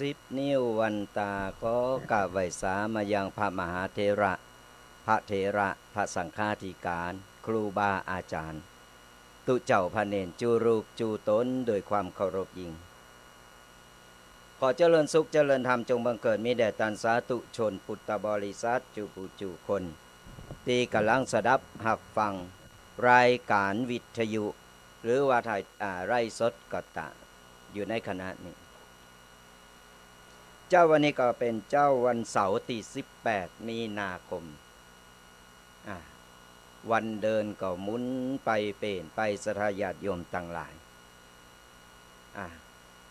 10 นิ้ววันตาก็กราบไหว้สามายังพระมหาเถระพระเถระพระสังฆาธิการครูบาอาจารย์ตุเจ้าพระเนนจูรูปจูตนโดยความเคารพยิ่งขอเจริญสุขเจริญธรรมจงบังเกิดมีแด่ตันสาธุชนพุทธบริษัทจูผู้จูคนที่กำลังสดับหับฟังรายการวิทยุ หรือว่าถ่ายไร่สดก็ตามอยู่ในขณะนี้เจ้าวันนี้ก็เป็นเจ้าวันเสาร์ที่18 มีนาคมวันเดินก็หมุนไปเปลี่ยนไปสถาญาติโยมต่างหลาย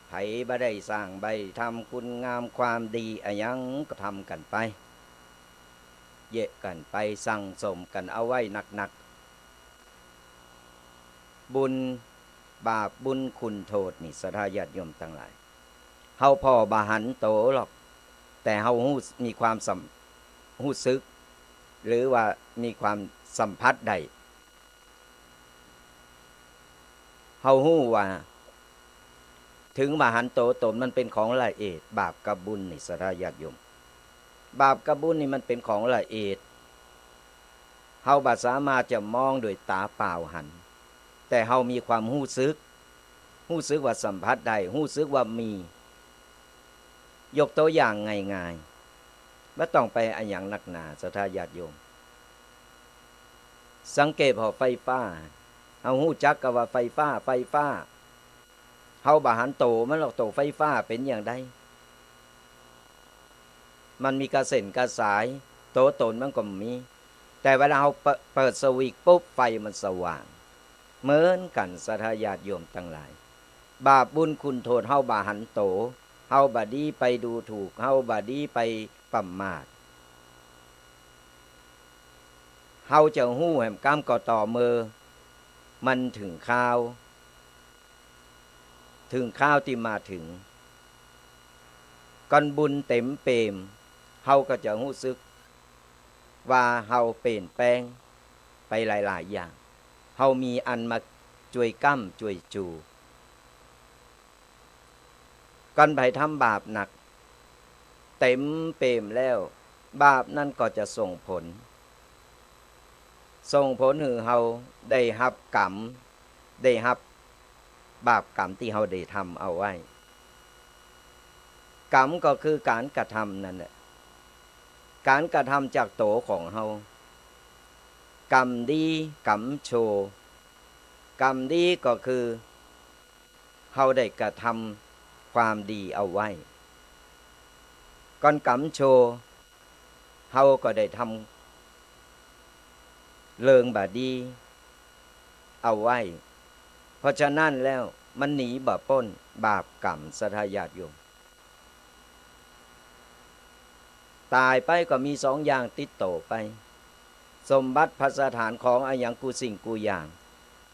ไผบ่ได้สร้างใบทำคุณงามความดีอะยังก็ทำกันไปเยะกันไปสั่งสมกันเอาไว้หนักๆบุญบาปบุญคุณโทษนี่สถาญาติโยมต่างหลายเฮาพ่อบาหันโตหรอกแต่เฮามีความรู้สึกหรือว่ามีความสัมผัสได้เฮาฮู้ว่าถึงบาหันโตตนมันเป็นของละเอียดบาปกับบุญนี่สถาญาติโยมบาปกับบุญนี่มันเป็นของละเอียดเฮาบ่สามารถจะมองโดยตาเปล่าหันแต่เฮามีความรู้สึกว่าสัมผัสได้รู้สึกว่ามียกตัวอย่างง่ายๆไม่ต้องไปอันอย่างหนักหนาสถาญาติโยมสังเกตพอไฟฟ้าเฮาฮู้จักกับว่าไฟฟ้าเฮาบ่หันโตมันหรอกโตไฟฟ้าเป็นอย่างใดมันมีกระเส้นกระสายโตตนมันก็มีแต่เวลาเฮาเปิดสวิตช์ปุ๊บไฟมันสว่างเหมือนกันสถาญาติโยมทั้งหลายบาปบุญคุณโทษเฮาบ่หันโตเฮาบดีไปดูถูกเฮาบดีไปประมาทเฮาจะฮู้แห่งกรรมก็ต่อเมื่อมันถึงข้าวที่มาถึงก่อนบุญเต็มเปรมเฮาก็จะรู้สึกว่าเฮาเปลี่ยนแปลงไปหลายๆอย่างเฮามีอันมาช่วยกั้มช่วยจูก่อนไปทำบาปหนักเต็มเปรมแล้วบาปนั่นก็จะส่งผลให้เฮาได้รับกรรมได้รับบาปกรรมที่เฮาได้ทำเอาไว้กรรมก็คือการกระทำนั่นแหละการกระทำจากโตของเฮากรรมดีกรรมชั่วกรรมดีก็คือเฮาได้กระทำความดีเอาไว้ก่อนกรรมชั่วเฮาก็ได้ทำเรื่องบาดีเอาไว้เพราะฉะนั้นแล้วมันหนีบ่พ้นบาปกรรมสถาญาติโยมตายไปก็มี2 อย่างติดโตไปสมบัติภัสถานของอะหยังกูสิ่งกูอย่าง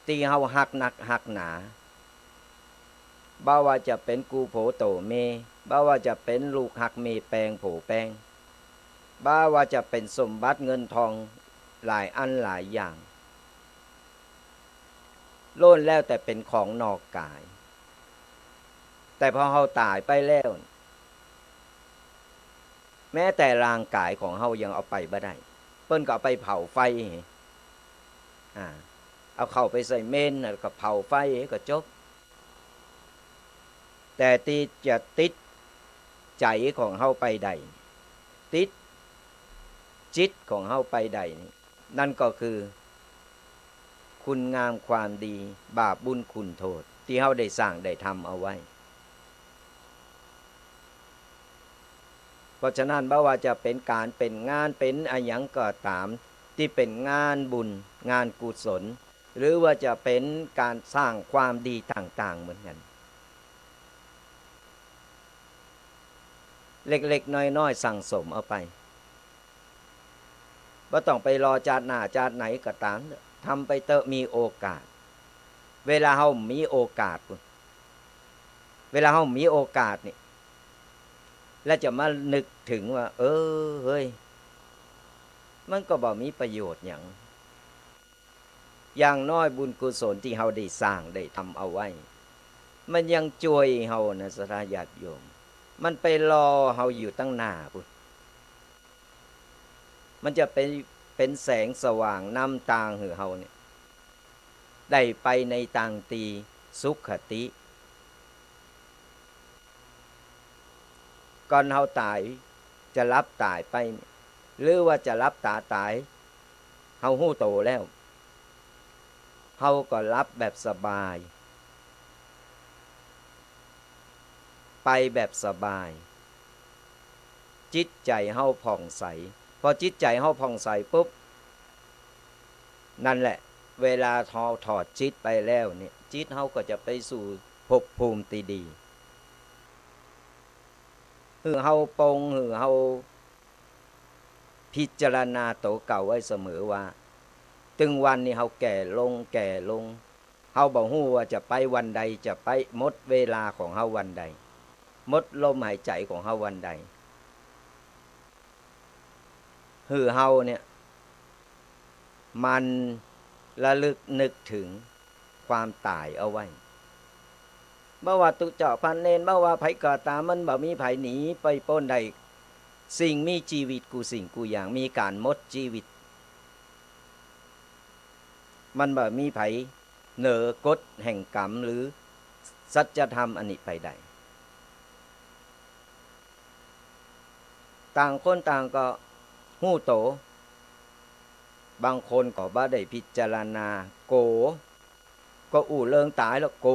ที่เฮาหักหนักหักหนาบ่ว่าจะเป็นกูโผโตเมบ่ว่าจะเป็นลูกหักเมแปงโผแปงบ่ว่าจะเป็นสมบัติเงินทองหลายอันหลายอย่างโล้นแล้วแต่เป็นของนอกกายแต่พอเฮาตายไปแล้วแม้แต่ร่างกายของเฮายังเอาไปบ่ได้เปิ้นก็เอาไปเผาไฟเอาเข้าไปใส่เมนแล้วก็เผาไฟก็จบแต่ที่จะติดใจของเฮาไปได้ติดจิตของเฮาไปได้นั่นก็คือคุณงามความดีบาปบุญคุณโทษที่เฮาได้สร้างได้ทำเอาไว้เพราะฉะนั้นบ่ว่าจะเป็นการเป็นงานเป็นอะหยังก็ตามที่เป็นงานบุญงานกุศลหรือว่าจะเป็นการสร้างความดีต่างๆเหมือนกันเล็กๆน้อยๆสั่งสมเอาไปบ่ต้องไปรอชาติหน้าชาติไหนก็ตามทำไปเถอะมีโอกาสเวลาเฮามีโอกาสนี่แล้วจะมานึกถึงว่าเฮ้ยมันก็บ่มีประโยชน์อย่างน้อยบุญกุศลที่เฮาได้สร้างได้ทำเอาไว้มันยังช่วยเฮานะสถาญาติโยม มันไปรอเฮาอยู่ตั้งหน้าพุ่นมันจะเป็นแสงสว่างนำทางให้เฮาเนี่ยได้ไปในทางตีสุขติก่อนเฮาตายจะรับตายไปหรือว่าจะรับตายเฮาฮู้โตแล้วเฮาก็รับแบบสบายไปแบบสบายจิตใจเฮาผ่องใสพอจิตใจเฮาผ่องใสปุ๊บนั่นแหละเวลาถอดจิตไปแล้วเนี่ยจิตเฮาก็จะไปสู่ภพภูมิที่ดีคือเฮาปรงคือเฮาพิจารณาโตเก่าไว้เสมอว่าถึงวันนี้เฮาแก่ลงเฮาบ่ฮู้ว่าจะไปวันใดจะไปหมดเวลาของเฮาวันใดหมดลมหายใจของเฮาวันใดคือเฮาเนี่ยมันระลึกนึกถึงความตายเอาไว้เมื่อว่าตุเจ้าพันเนนเมื่อว่าไผก็ตามมันบ่มีไผหนีไปพ้นใดสิ่งมีชีวิตกูสิ่งกูอย่างมีการหมดชีวิตมันบ่มีไผเหนือกฎแห่งกรรมหรือสัจธรรมอันนี้ไปใดต่างคนต่างก็ฮู้โตบางคนก็บ่ได้พิจารณาโกก็อู่เริงตายแล้วโก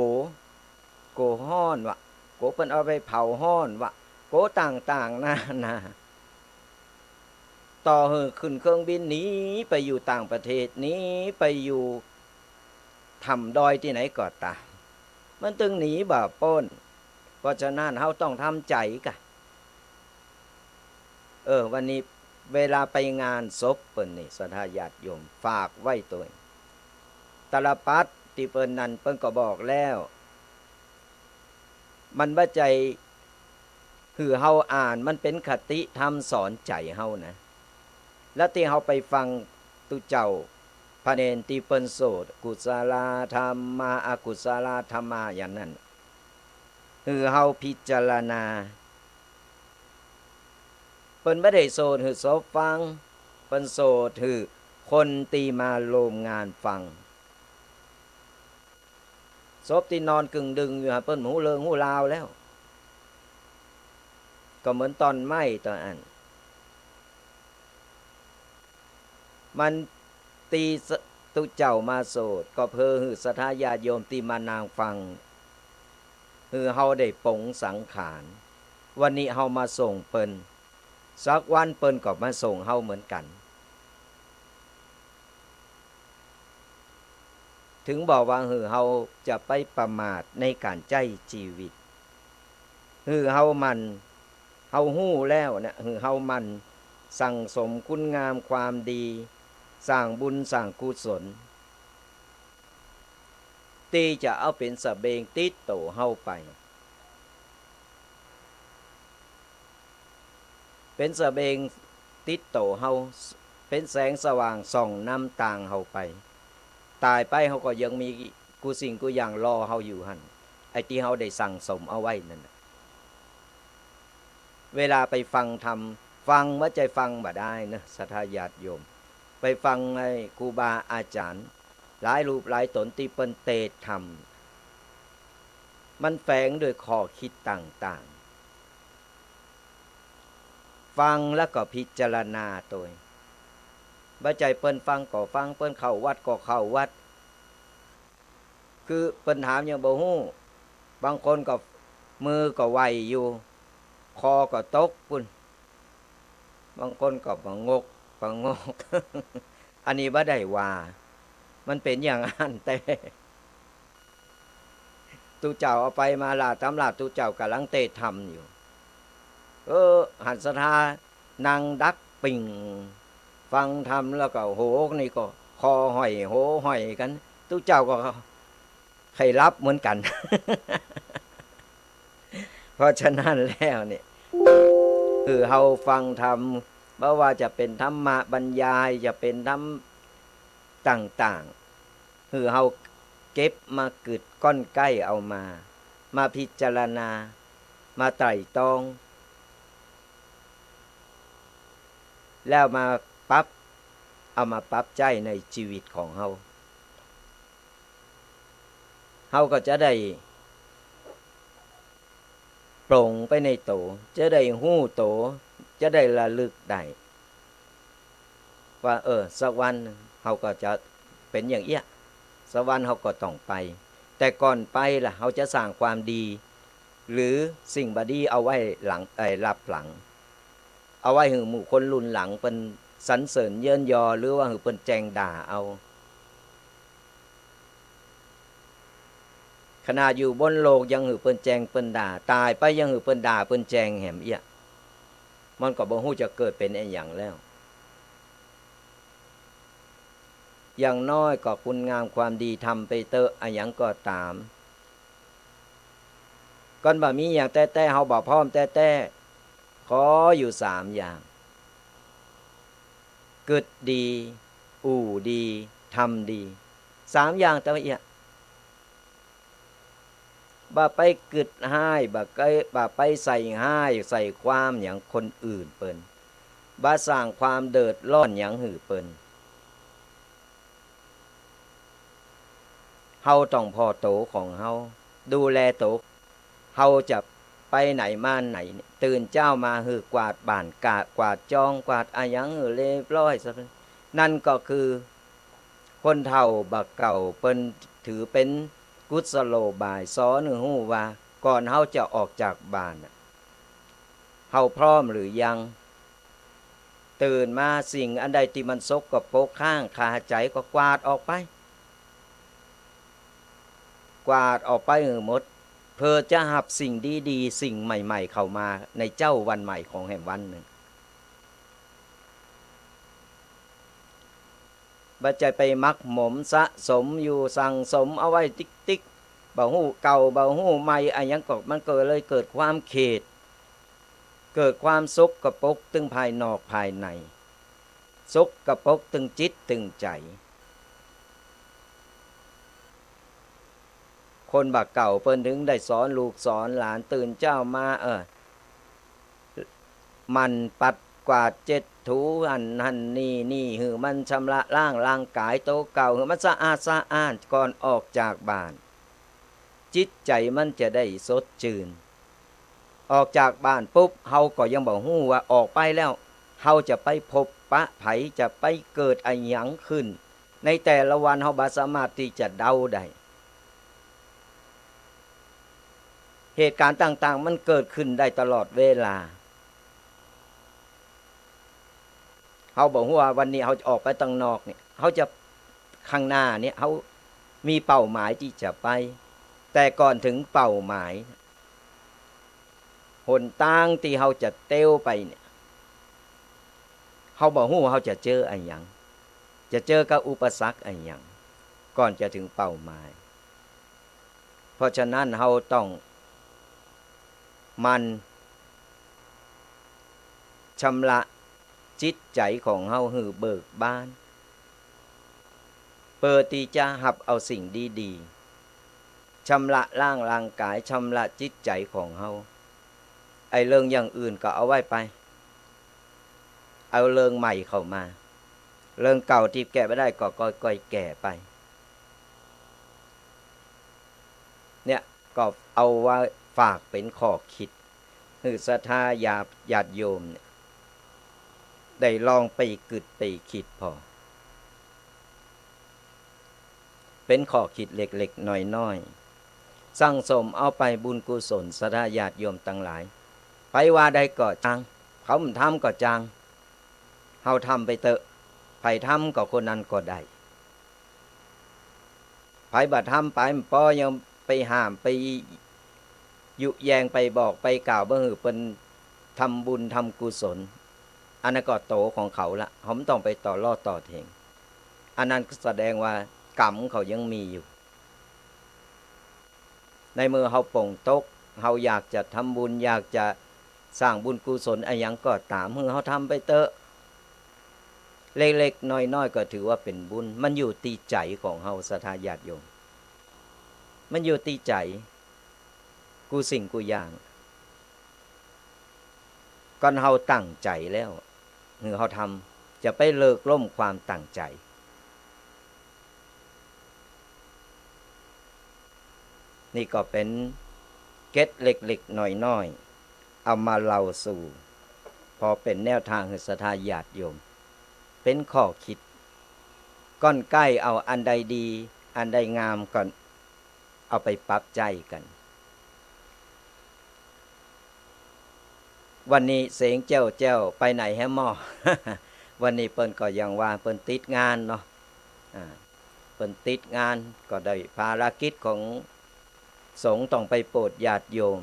ฮ้อนวะโกเพิ่นเอาไปเผาฮ้อนวะโกต่างๆนาต่อเฮือขึ้นเครื่องบินหนีไปอยู่ต่างประเทศหนีไปอยู่ถ้ำดอยที่ไหนก็ตามมันตึงหนีบ่พ้นเพราะฉะนั้นเฮาต้องทำใจกะวันนี้เวลาไปงานศพเปิ้นนี่ศรัทธาญาติโยมฝากไว้ตัวตาลปัดที่เปิ้นนั้นเปิ้นก็บอกแล้วมันว่าใจคือเฮาอ่านมันเป็นคติธรรมสอนใจเฮานะแล้วที่เฮาไปฟังตุเจ้าพระเนนที่เปิ้นโสดกุศลธรรมาอกุศลธรรมาอย่างนั้นคือเฮาพิจารณาเปิ้นบ่ได้โสดคือศพฟังเปิ้นโสดคือคนตีมาโลมงานฟังศพที่นอนกึ่งดึงอยู่เปิ้นหูเริงหูลาวแล้วก็เหมือนตอนไหม้ตอนอันมันตีตุเจ้ามาโสดก็เพื่อหือศรัทธาญาติโยมที่มานางฟังคือเฮาได้ปรงสังขารวันนี้เฮามาส่งเปิ้นสักวันเปิ้นก็มาส่งเฮาเหมือนกันถึงบอกว่าเฮาจะไปประมาทในการใจชีวิตเฮามันเฮาฮู้แล้วเนี่ยเฮามันสั่งสมคุณงามความดีสร้างบุญสร้างกุศลที่จะเอาเป็นสเบงติดโตเฮาไปเป็นสเบงติดโตเฮาเป็นแสงสว่างส่องนำทางเฮาไปตายไปเฮาก็ยังมีกูสิ่งกูอย่างรอเฮาอยู่หั่นไอ้ที่เฮาได้สั่งสมเอาไว้นั่นเวลาไปฟังธรรมฟังว่าใจฟังบ่ได้นะศรัทธาญาติโยมไปฟังไอ้ครูบาอาจารย์หลายรูปหลายตนที่เปิ้นเทศธรรมมันแฝงด้วยข้อคิดต่างๆฟังแล้วก็พิจารณาตัวบ่ใจเปิ้นฟังก็ฟังเปิ้นเข้าวัดก็เข้าวัดคือเปิ้นถามยังบ่ฮู้บางคนก็มือก็ไหวอยู่คอก็ตกพุ่นบางคนก็งกอันนี้บ่ได้ว่ามันเป็นอย่างนั้นแต่ตุเจ้าเอาไปมาลาตำราตุเจ้ากำลังเทศธรรมอยู่หันศรัทธานางดักปิ่งฟังธรรมแล้วก็โหนี่ก็คอห้อยโหห้อยกันตุเจ้าก็ใครรับเหมือนกัน เพราะฉะนั้นแล้วเนี่ยเฮาฟังธรรมไม่ว่าจะเป็นธรรมะบรรยายจะเป็นธรรมต่างๆเฮาเก็บมากึดก้อนใกล้เอามาพิจารณา มาไตร่ตรองแล้วมาเอามาปรับใจในชีวิตของเฮาก็จะได้ปลงไปในโตจะได้หู้โตจะได้ระลึกได้ว่าสักวันเฮาก็จะเป็นอย่างเอี้ยสักวันเฮาก็ต้องไปแต่ก่อนไปล่ะเฮาจะสร้างความดีหรือสิ่งบดีเอาไว้หลังรับหลังเอาไว้ให้หมู่คนรุ่นหลังเพิ่นสรรเสริญเยินยอหรือว่าให้เพิ่นแจงด่าเอาขณะอยู่บนโลกยังหือเปิ้นแจงเปิ้นด่าตายไปยังหือเปิ้นด่าเปิ้นแจงแหมเอี้ยมันก็บ่ฮู้จะเกิดเป็นไอ้หยังแล้วอย่างน้อยก็คุณงามความดีทำไปเตอะอะหยังก็ตามก่อนบ่มีหยังแต่เฮาบ่พร้อมแต่ขออยู่3อย่างกึดดีอู่ดีทำดี3อย่างแต่ว่าเอี้ยบ่ไปกึดให้บ่ไปใส่ให้ใส่ความหยังคนอื่นเปิ้นบ่สร้างความเดือดร้อนหยังหือเปิ้นเฮาต้องพอโตของเฮาดูแลโตเฮาจะไปไหนมาไหนตื่นเจ้ามาหือกวาดบ้านกวาดจองกวาดอะหยังหือเรียบร้อยซะนั่นก็คือคนเฒ่าบักเก่าเปิ้นถือเป็นกุศโลบายสอนให้ฮู้ว่าก่อนเฮาจะออกจากบ้านเฮาพร้อมหรือยังตื่นมาสิ่งอันใดที่มันสกปรกข้างคาใจก็กวาดออกไปให้หมดเพื่อจะหับสิ่งดีๆสิ่งใหม่ๆเข้ามาในเจ้าวันใหม่ของแห่งวันหนึ่งบ่ใจไปมักหมมสะสมอยู่สั่งสมเอาไว้ติ๊กบ่ฮู้เก่าบ่ฮู้ใหม่อะหยังก็มันเกิดความเขตเกิดความสกปรกตึงภายนอกภายในสกปรกตึงจิตตึงใจคนบักเก่าเพิ่นถึงได้สอนลูกสอนหลานตื่นเจ้ามามันปัดกวาดเจ็ดถูหันนี่หือมันชำระล้างร่างกายโตเก่าหือมันสะอาดสะอ้านก่อนออกจากบ้านจิตใจมันจะได้สดชื่นออกจากบ้านปุ๊บเฮาก็ยังบ่ฮู้ว่าออกไปแล้วเฮาจะไปพบปะไผจะไปเกิดอะหยังขึ้นในแต่ละวันเฮาบ่สามารถที่จะเดาได้เหตุการณ์ต่างๆมันเกิดขึ้นได้ตลอดเวลาเฮาบอกว่าวันนี้เฮาจะออกไปข้างนอกเนี่ยเฮาจะข้างหน้าเนี่ยเฮามีเป้าหมายที่จะไปแต่ก่อนถึงเป้าหมายหนทางที่เฮาจะเต้วไปเนี่ยเฮาบ่ฮู้ว่าเฮาจะเจออะไรหยังจะเจอกับอุปสรรคอะไรหยังก่อนจะถึงเป้าหมายเพราะฉะนั้นเฮาต้องมันชำระจิตใจของเฮาให้เบิกบานเปิดที่จะรับเอาสิ่งดีๆชำระร่างกายชำระจิตใจของเฮาไอ้เรื่องอย่างอื่นก็เอาไว้ไปเอาเรื่องใหม่เข้ามาเรื่องเก่าที่แก้ไม่ได้ก็ค่อยๆแก้ไปเนี่ยก็เอาไว้ฝากเป็นข้อคิดให้ศรัทธาญาติโยมเนี่ยได้ลองไปกึดไปคิดพอเป็นข้อคิดเล็กๆน้อยๆสั่งสมเอาไปบุญกุศลศรัทธาญาติโยมทั้งหลายไปว่าใดก็จังเขาทำก็จังเฮาทำไปเถอะไผทำก็คนนั้นก็ได้ไผบ่ทำไปมันป้อยังไปห้ามไปยุแยงไปบอกไปกล่าวบ่ฮือเพิ่นทำบุญทำกุศลอันนั้นก็โตของเขาละเขาไม่ต้องไปต่อรอดต่อเถงอันนั้นแสดงว่ากรรมเขายังมีอยู่ในเมื่อเขาปลงตกเขาอยากจะทำบุญอยากจะสร้างบุญกุศลอะไรอย่างก็ตามเมื่อเขาทำไปเถอะเล็กๆน้อยๆก็ถือว่าเป็นบุญมันอยู่ที่ใจของเขาศรัทธาญาติโยมมันอยู่ที่ใจกูสิ่งกูอย่าง ก่อนเฮาตั้งใจแล้วเฮาทำจะไปเลิกล่มความตั้งใจนี่ก็เป็นเก็ดเล็กๆน้อยๆเอามาเล่าสู่พอเป็นแนวทางให้ศรัทธาญาติโยมเป็นข้อคิดก้อนใกล้เอาอันใดดีอันใดงามก่อนเอาไปปรับใจกันวันนี้เสียงเจ้าไปไหนแฮมหมอ วันนี้เปิ้นก็ยังว่าเปิ้นติดงานเนาะเปิ้นติดงานก็ได้ภารกิจของสงฆ์ต้องไปโปรดญาติโยม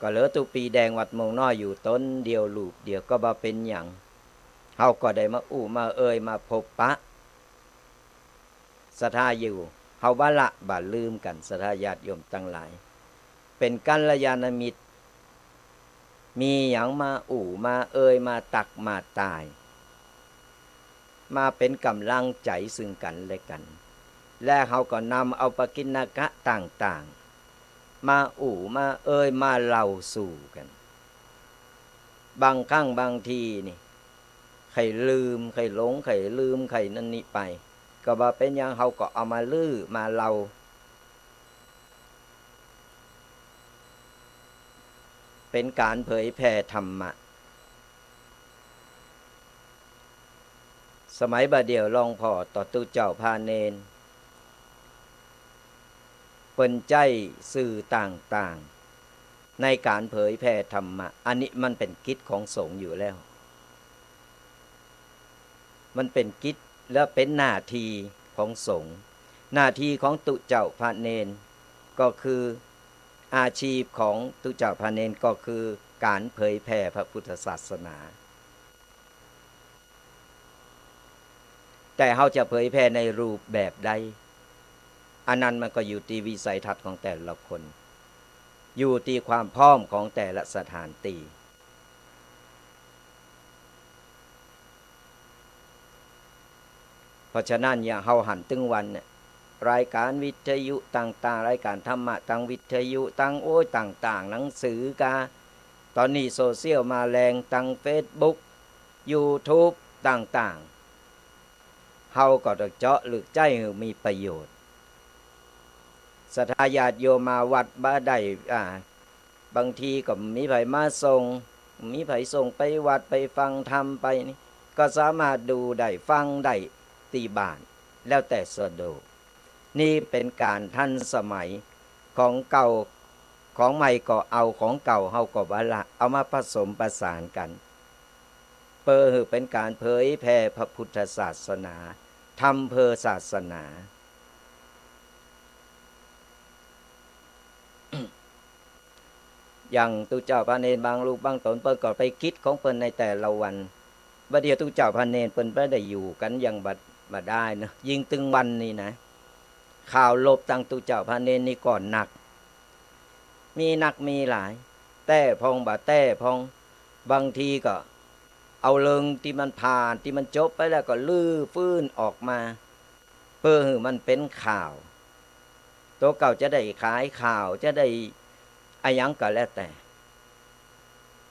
ก็เหลือตุปีแดงวัดมงน้อยอยู่ต้นเดียวลูกเดียวก็บ่เป็นหยังเฮาก็ได้มามามาพบปะศรัทธาอยู่เฮาบ่ละบ่ลืมกันศรัทธาญาติโยมทั้งหลายเป็นกัลยาณมิตรมีหยังมามามาตักมาตายมาเป็นกำลังใจซึ่งกันและกันและเฮาก็นำเอาปกิณกะต่างๆมามามาเล่าสู่กันบางครั้งบางทีนี่ใครลืมใครหลงใครลืมใครนั่นนี่ไปก็บ่เป็นหยังเฮาก็เอามาลือมาเล่าเป็นการเผยแผ่ธรรมะสมัยบาเดียวลองพ่อต่อตุเจ้าพาเนนเปิ้นใจสื่อต่างๆในการเผยแผ่ธรรมะอันนี้มันเป็นกิจของสงฆ์อยู่แล้วมันเป็นกิจและเป็นหน้าที่ของสงฆ์หน้าที่ของตุเจ้าพาเนนก็คืออาชีพของตุเจ้าพาเนนก็คือการเผยแผ่พระพุทธศาสนาแต่เขาจะเผยแผ่ในรูปแบบใดอันนั้นมันก็อยู่ที่วิสัยทัศน์ของแต่ละคนอยู่ที่ความพร้อมของแต่ละสถานที่เพราะฉะนั้นอย่าเฮาหันตึงวันเนี่ยรายการวิทยุต่างๆรายการธรรมะทางวิทยุตั้งต่างๆหนังสือกาตอนนี้โซเชียลมาแรงตั้ง Facebook YouTube ต่างๆเฮาก็ต้องเจาะลึกใจให้มีประโยชน์ศรัทธาญาติโยมมาวัดบ่ได้บางทีก็มีไผมาส่งมีไผส่งไปวัดไปฟังธรรมไปนี่ก็สามารถดูได้ฟังได้ที่บ้านแล้วแต่สะดวกนี่เป็นการทันสมัยของเก่าของใหม่ก็เอาของเก่าเฮาก็บ่ละเอามาผสมประสานกันเป็นการเผยแผ่พระพุทธศาสนาทำเพื่อศาสนาอย่างตุเจ้าพระเนรบางลูกบางตนเปิ้นก็ไปคิดของเปิ้นในแต่ละวันบัดเดียวตุเจ้าพระเนรเปิ้นบ่ได้อยู่กันอย่างบัดได้นะยิ่งตึงวันนี่นะข่าวลบตั้งตุเจ้าพระเนรนี่ก่อนหนักมีหนักมีหลายแต่พองบ่แต่พองบางทีก็เอาเรื่องที่มันผ่านที่มันจบไปแล้วก็ลื้อฟื้นออกมาเพื่อให้มันเป็นข่าวตัวเก่าจะได้ขายข่าวจะได้อายังก็แล้วแต่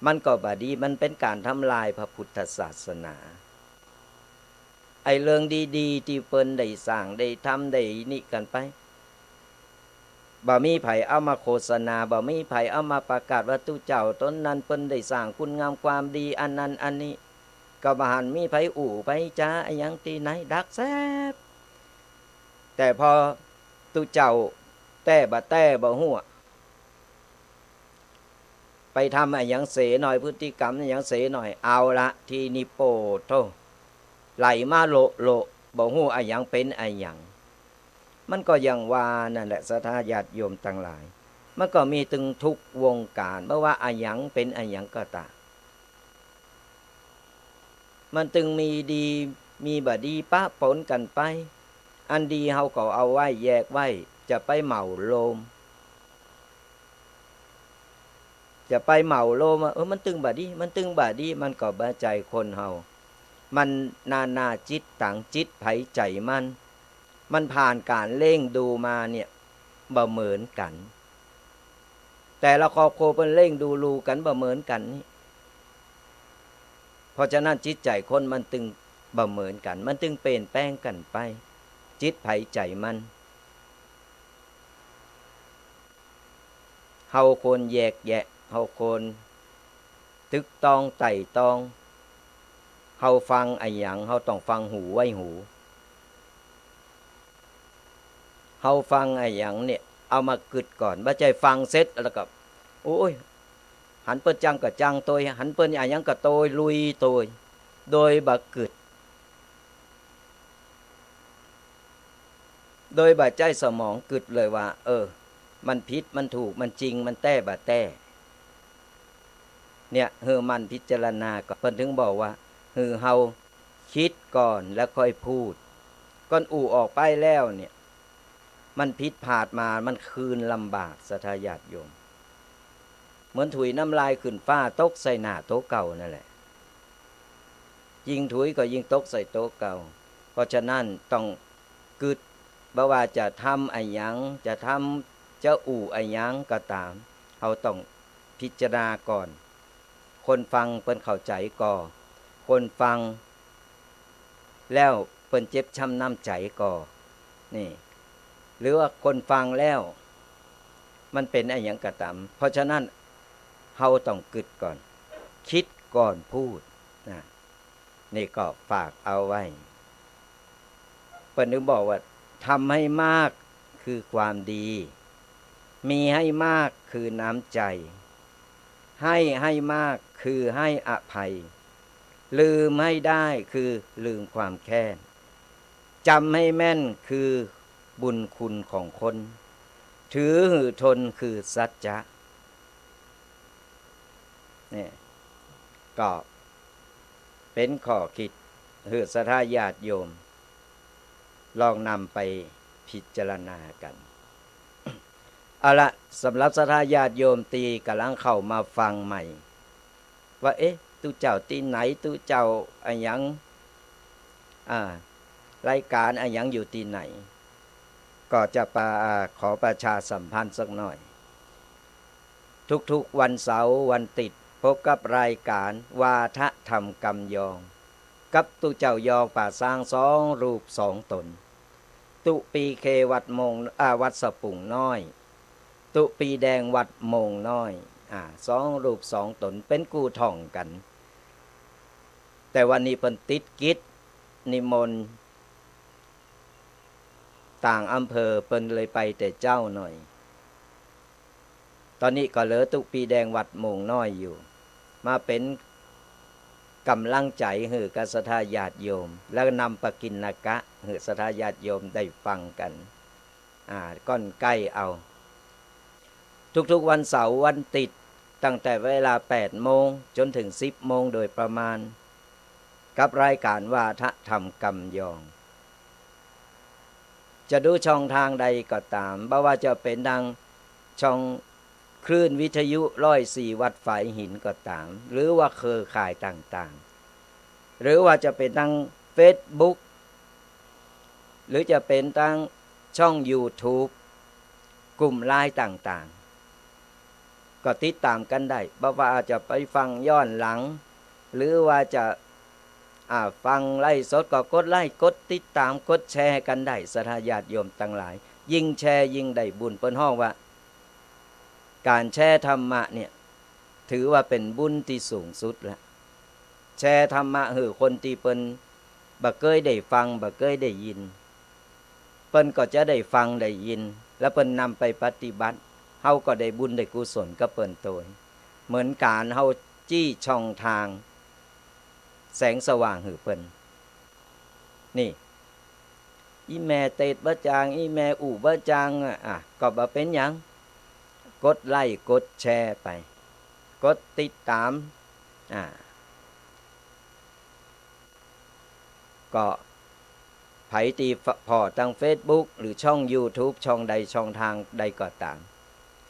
มันก็บ่ดีมันเป็นการทำลายพระพุทธศาสนาไอ้เรื่องดีๆที่เปิ้นได้สร้างได้ทำได้นี่กันไปบ่มีไผเอามาโฆษณาบ่มีไผเอามาประกาศว่าตุเจ้าตนนั้นเปิ้นได้สร้างคุณงามความดีอันนั้นอันนี้ก็บ่หันมีไผไผจ้าอายังที่ไหนดักแซ่บแต่พอตุเจ้าแต่บ่ฮู้ไปทำอายังเสหน่อยพฤติกรรมอายังเสหน่อยเอาละทีนิโปโตไหลมาโลบ่ฮู้อายังเป็นอายังมันก็ยังว่านั่นแหละศรัทธาญาติโยมทั้งหลายมันก็มีถึงทุกวงการเพราะว่าอายังเป็นอายังก็ตามมันจึงมีดีมีบ่ดีปะปนกันไปอันดีเฮาก็เอาไว้แยกไว้จะไปเหมาโลมจะไปเหมาโลมมันตึงบ่ดีมันตึงบ่ดีมันก็บ่ใจคนเฮามันนาจิตต่างจิตไผใจมันผ่านการเล่งดูมาเนี่ยบ่เหมือนกันแต่ละครอบครัวเพิ่นเล่งดูรูกันบ่เหมือนกันนี่ เพราะฉะนั้นจิตใจคนมันตึงบ่เหมือนกันมันตึงเปลี่ยนแปลงกันไปจิตไผใจมันเฮาควรแยกแยะเฮาควรตึกตองไต่ตองเฮาฟังไอ้หยังเฮาต้องฟังหูไว้หูเฮาฟังไอ้หยังเนี่ยเอามากึดก่อนบ่ใจฟังเสร็จแล้วก็โอ้ยหันเปิ้นจังก็จังโตยหันเปิ้นไอ้หยังก็โตยลุยโตยโดยบ่กึดโดยบ่ใจสมองกึดเลยว่ามันผิดมันถูกมันจริงมันแต้บ่แต้เนี่ยมันพิจารณาก็เพิ่นถึงบอกว่าเฮาคิดก่อนแล้วค่อยพูดก่อนออกไปแล้วเนี่ยมันผิดพลาดมามันคืนลำบากสัทญาติโยมเหมือนถุยน้ำลายขึ้นฟ้าตกใส่หน้าโต๊ะเก่านั่นแหละยิ่งถุยก็ยิ่งตกใส่โต๊ะเก่าเพราะฉะนั้นต้องกึดบ่ว่าจะทำไอ้หยังจะทำจะไอ้หยังก็ตามเขาต้องพิจารณาก่อนคนฟังเปิ้นเข้าใจก่อคนฟังแล้วเปิ้นเจ็บช้ำน้ำใจก่อนี่หรือว่าคนฟังแล้วมันเป็นไอ้หยังก็ตามเพราะฉะนั้นเฮาต้องกึดก่อนคิดก่อนพูดนะนี่ก็ฝากเอาไว้เปิ้นถึงบอกว่าทำให้มากคือความดีมีให้มากคือน้ำใจให้มากคือให้อภัยลืมให้ได้คือลืมความแค้นจำให้แม่นคือบุญคุณของคนถือหือทนคือสัจจะนี่ก็เป็นข้อคิดศรัทธาญาติโยมลองนำไปพิจารณากันเอาละสำหรับศรัทธาญาติโยมตีกำลังเข้ามาฟังใหม่ว่าตุเจ้าตีไหนตุเจ้าอะไรยังรายการอะไรยังอยู่ที่ไหนก็จะขอประชาสัมพันธ์สักหน่อยทุกๆวันเสาร์วันติดพบกับรายการวาทธรรมกำยองกับตุเจ้ายองป่าสร้าง2 รูป 2 ตนตุปีเควัดมงวัดสปุงน้อยตุปีแดงวัดมงน้อย2 รูป 2 ตนเป็นกูท่องกันแต่วันนี้เพิ่นติดกิจนิมนต์ต่างอำเภอเพิ่นเลยไปแต่เจ้าหน่อยตอนนี้ก็เหลือตุปีแดงวัดมงน้อยอยู่มาเป็นกำลังใจให้กับศรัทธาญาติโยมแล้วนำปกิณกะให้ศรัทธาญาติโยมได้ฟังกันก้อนใกล้เอาทุกๆวันเสาร์วันติดตั้งแต่เวลา 8 โมงจนถึง 10 โมงโดยประมาณกับรายการวาทธรรมกำยองจะดูช่องทางใดก็ตามบ่ว่าจะเป็นทางช่องคลื่นวิทยุ104 วัดฝายหินก็ตามหรือว่าเครือข่ายต่างๆหรือว่าจะเป็นทาง Facebook หรือจะเป็นทางช่อง YouTube กลุ่มไลน์ต่างๆก็ติดตามกันได้บ่ว่าจะไปฟังย้อนหลังหรือว่าจะฟังไล่สดก็กดไล่กดติดตามกดแชร์กันได้ศรัทธาญาติโยมทั้งหลายยิ่งแชร์ยิ่งได้บุญเปิ้นฮ้องว่าการแชร์ธรรมะเนี่ยถือว่าเป็นบุญที่สูงสุดแล้วแชร์ธรรมะคนที่เปิ้นบ่เคยได้ฟังบ่เคยได้ยินเปิ้นก็จะได้ฟังได้ยินแล้วเปิ้นนำไปปฏิบัติเฮาก็ได้บุญได้กุศลกับเปิ้นโตยเหมือนการเฮาจี้ช่องทางแสงสว่างเปิ้นนี่อีแม่เตดบ่จางอีแม่บ่จางก็บ่เป็นหยังกดไลค์กดแชร์ไปกดติดตามก็ไผตีพอทาง Facebook หรือช่อง YouTube ช่องใดช่องทางใดก็ตาม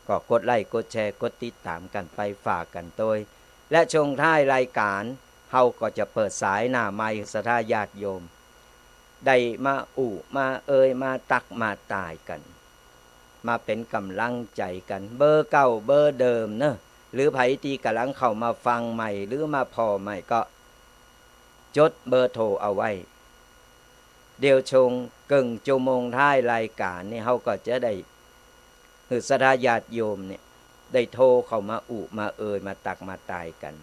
ก็กดไลค์กดแชร์กดติดตามกันไปฝากกันโดยและช่วงท้ายรายการเฮาก็จะเปิดสายหน้าไมค์ศรัทธาญาติโยมได้มามามาตักมาตายกันมาเป็นกำลังใจกันเบอร์เก่าเบอร์เดิมเนอะหรือไผที่กำลังเข้ามาฟังใหม่หรือมาพอใหม่ก็ จดเบอร์โทรเอาไว้เดี๋ยวชงกึ่งชั่วโมงท้ายรายการนี่เฮาก็จะได้คือศรัทธาญาติโยมเนี่ยได้โทรเข้ามาอุมาเอ่ยมาตักมาตายกัน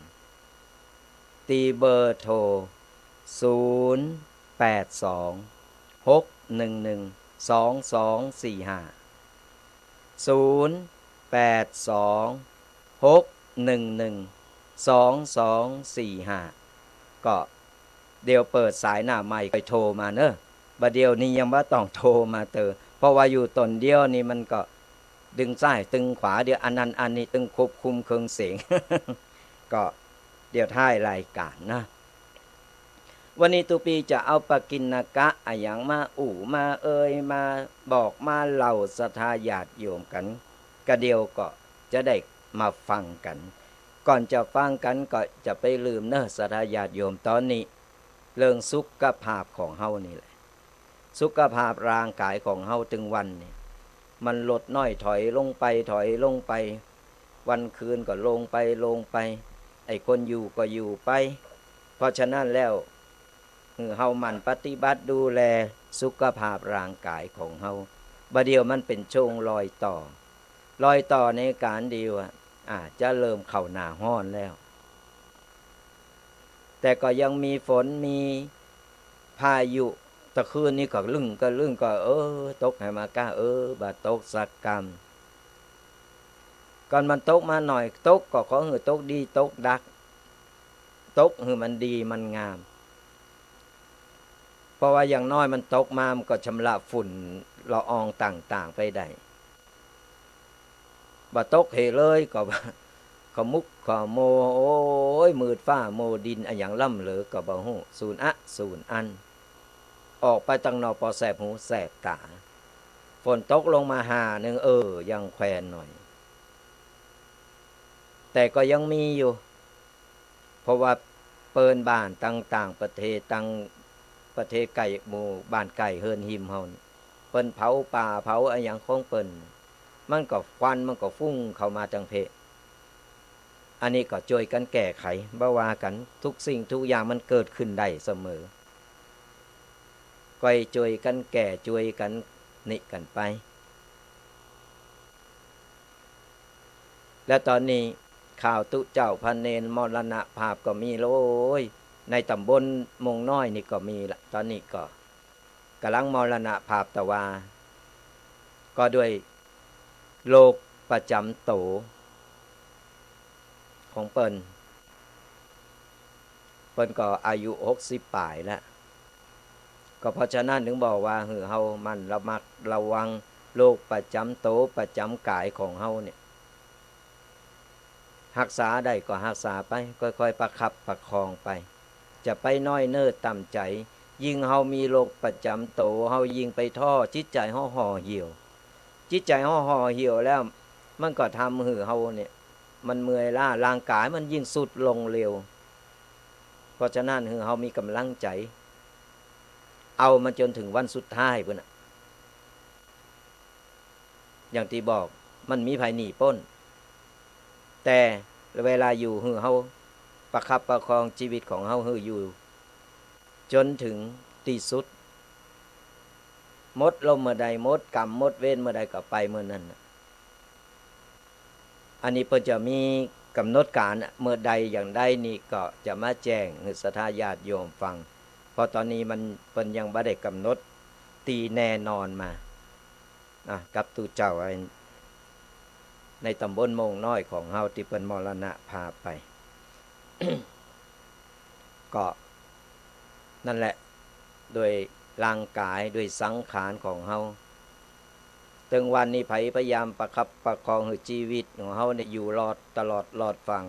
ตีเบอร์โทร0826112245ก็เดี๋ยวเปิดสายหน้าใหม่ไปโทรมาเนอะบัดเดียวนี้ยังบ่ต้องโทรมาเตอเพราะว่าอยู่ตนเดียวนี่มันก็ดึงซ้ายตึงขวาเดี๋ยวอันนั้นอันนี้ตึงควบคุมเครื่องเสียง ก็เดี๋ยวท้ายรายการนะวันนี้ตุปีจะเอาปกิณกะอะหยังมาอู่มาเอ่ยมาบอกมาเล่าศรัทธาญาติโยมกันกะเดียวก็จะได้มาฟังกันก่อนจะฟังกันก็จะไปลืมเนอะศรัทธาญาติโยมตอนนี้เรื่องสุขภาพของเฮานี่แหละสุขภาพร่างกายของเฮาถึงวันนี่มันลดน้อยถอยลงไปถอยลงไปวันคืนก็ลงไปไอ้คนอยู่ก็อยู่ไปเพราะฉะนั้นแล้วเฮามันปฏิบัติดูแลสุขภาพร่างกายของเฮาบัดเดียวมันเป็นช่วงรอยต่อในการเดียวจะเริ่มเข้าหน้าร้อนแล้วแต่ก็ยังมีฝนมีพายุตะคืนนี้ก็ลึ่งก็ตกให้มากะบาตกสักกรรมก่อนมันตกมาหน่อยตกก็ขอหือตกดีตกดักตกหือมันดีมันงามเพราะว่าอย่างน้อยมันตกมามันก็ชำระฝุ่นละอองต่างๆไปได้บ่ตกเหเลยก็ขมุกขโมโอ้ยมืดฟ้าโมดินอะอย่างล่ำเหลือก็บ่ฮู้ศูนย์ศูนย์อันออกไปตั้งนอกพอแสบหูแสบตาฝนตกลงมาหาหนึ่งยังแควนหน่อยแต่ก็ยังมีอยู่เพราะว่าเปิ้นบ้านต่างประเทศประเทศไก่หมู่บ้านไก่เฮิรนหิมเฮาเปิ้นเผาป่าเผาอะหยังของเปิ้นมันก็ควันมันก็ฟุ้งเข้ามาจังเพอันนี้ก็ช่วยกันแก้ไขบ่ว่ากันทุกสิ่งทุกอย่างมันเกิดขึ้นได้เสมอก็ช่วยกันแก้ช่วยกันนี่กันไปและตอนนี้ข่าวตุเจ้าพระเนรมรณภาพก็มีโลยในตำบลมงน้อยนี่ก็มีละตอนนี้ก็กำลังมรณภาพแต่ว่าก็ด้วยโรคประจำโตของเปิ้นก็อายุ60ปลายแล้วก็เพราะฉะนั้นถึงบอกว่าเฮามันระมัดระวังโรคประจำโตประจำกายของเฮาเนี่ยรักษาได้ก็รักษาไปค่อยๆประคับประคองไปจะไปน้อยเนิ่อต่ำใจยิ่งเฮามีโรคประจำโตเฮายิ่งไปท้อจิตใจห่อเหี่ยวจิตใจห่อเหี่ยวแล้วมันก็ทำเฮาเนี่ยมันเมื่อยล้าร่างกายมันยิ่งสุดลงเร็วเพราะฉะนั้นเฮามีกำลังใจเอามันจนถึงวันสุดท้ายพุ่นน่ะอย่างที่บอกมันมีภัยหนีป้นแต่เวลาอยู่เฮาประคับประคองชีวิตของเฮาอยู่จนถึงที่สุดหมดลมเมื่อใดหมดกรรมหมดเวรเมื่อใดก็ไปเมื่อนั้นอันนี้เพิ่นจะมีกำหนดการเมื่อใดอย่างใดนี่ก็จะมาแจ้งให้ศรัทธาญาติโยมฟังเพราะตอนนี้มันเพิ่นยังบ่ได้กำหนดตีแน่นอนมากับตุเจ้าในตำบลโมงน้อยของเฮาที่เพิ่นมรณภาพไป ก็นั่นแหละโดยร่างกายโดยสังขารของเฮาถึงวันนี้ไผพยายามประคับประคองให้ชีวิตของเฮาเนี่ยอยู่รอดตลอดรอดฟัง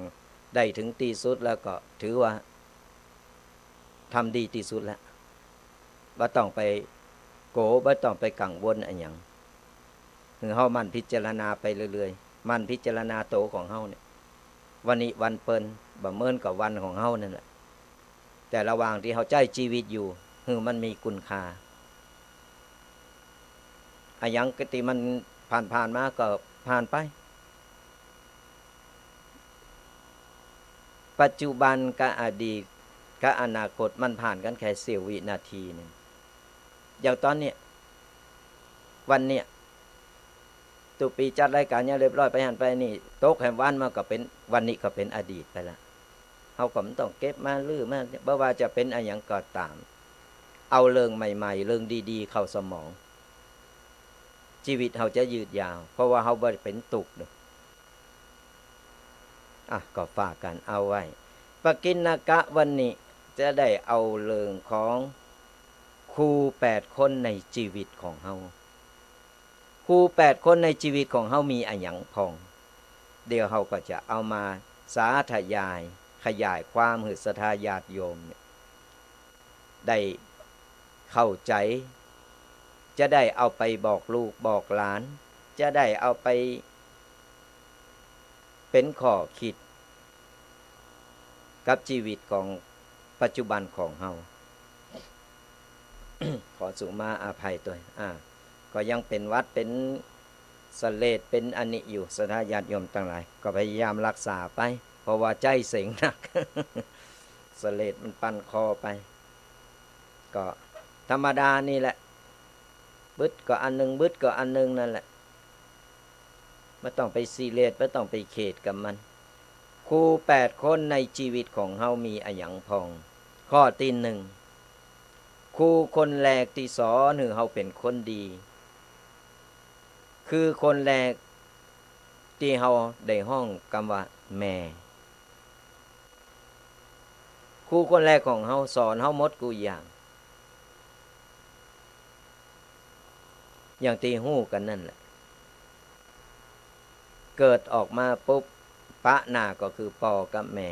ได้ถึงที่สุดแล้วก็ถือว่าทำดีที่สุดแล้วบ่ต้องไปโกบ่ต้องไปกังวลอะไรหยังเฮามันพิจารณาไปเรื่อยๆมันพิจารณาโตของเฮาเนี่ยวันนี้วันเปิ้นบ่เหมือนกับวันของเฮานั่นแหละแต่ระหว่างที่เฮาใช้ชีวิตอยู่มันมีคุณค่าอะหยังกติมันผ่านมาก็ผ่านไปปัจจุบันกับอดีต กับอนาคตมันผ่านกันแค่เสี้ยววินาทีนึงอย่างตอนเนี้ยวันเนี้ยตุปีจัดรายการเนี่ยเรียบร้อยไปหันไปนี่โต๊ะแห่งวันมันก็เป็นวันนี้ก็เป็นอดีตไปแล้วเฮาก็มันต้องเก็บมาลื้อมาบ่ว่าจะเป็นอะไรอย่างก็ตามเอาเรื่องใหม่ๆเรื่องดีๆเข้าสมองชีวิตเฮาจะยืดยาวเพราะว่าเฮาบ่ได้เป็นตุกเด้อก็ฝากกันเอาไว้ปกิณณกะวันนี้จะได้เอาเรื่องของครู8คนในชีวิตของเฮาครู8คนในชีวิตของเฮามีอะหยังพองเดี๋ยวเฮาก็จะเอามาสาธยายขยายความให้ศรัทธาญาติโยมได้เข้าใจจะได้เอาไปบอกลูกบอกหลานจะได้เอาไปเป็นข้อคิดกับชีวิตของปัจจุบันของเฮา ขอสุมาอาภัยตัวก็ยังเป็นวัดเป็นสเลดเป็นอนิอยู่ศรัทธาญาติโยมทั้งหลายก็พยายามรักษาไปเพราะว่าใจเสียงหนัก สเลดมันปั่นคอไปก็ธรรมดานี่แหละบึดก็อันนึงบึดก็อันนึงนั่นแหละไม่ต้องไปซีเรียสไม่ต้องไปเขตกับมันครู8คนในชีวิตของเฮามีอะหยังพองข้อที่1ครูคนแรกที่สอนให้เฮาเป็นคนดีคือคนแรกที่เฮาได้ห้องคำว่าแม่ครูคนแรกของเฮาสอนเฮาหมดกูอย่างที่ฮู้กันนั่นแหละเกิดออกมาปุ๊บปะหน้าก็คือพ่อกับแม่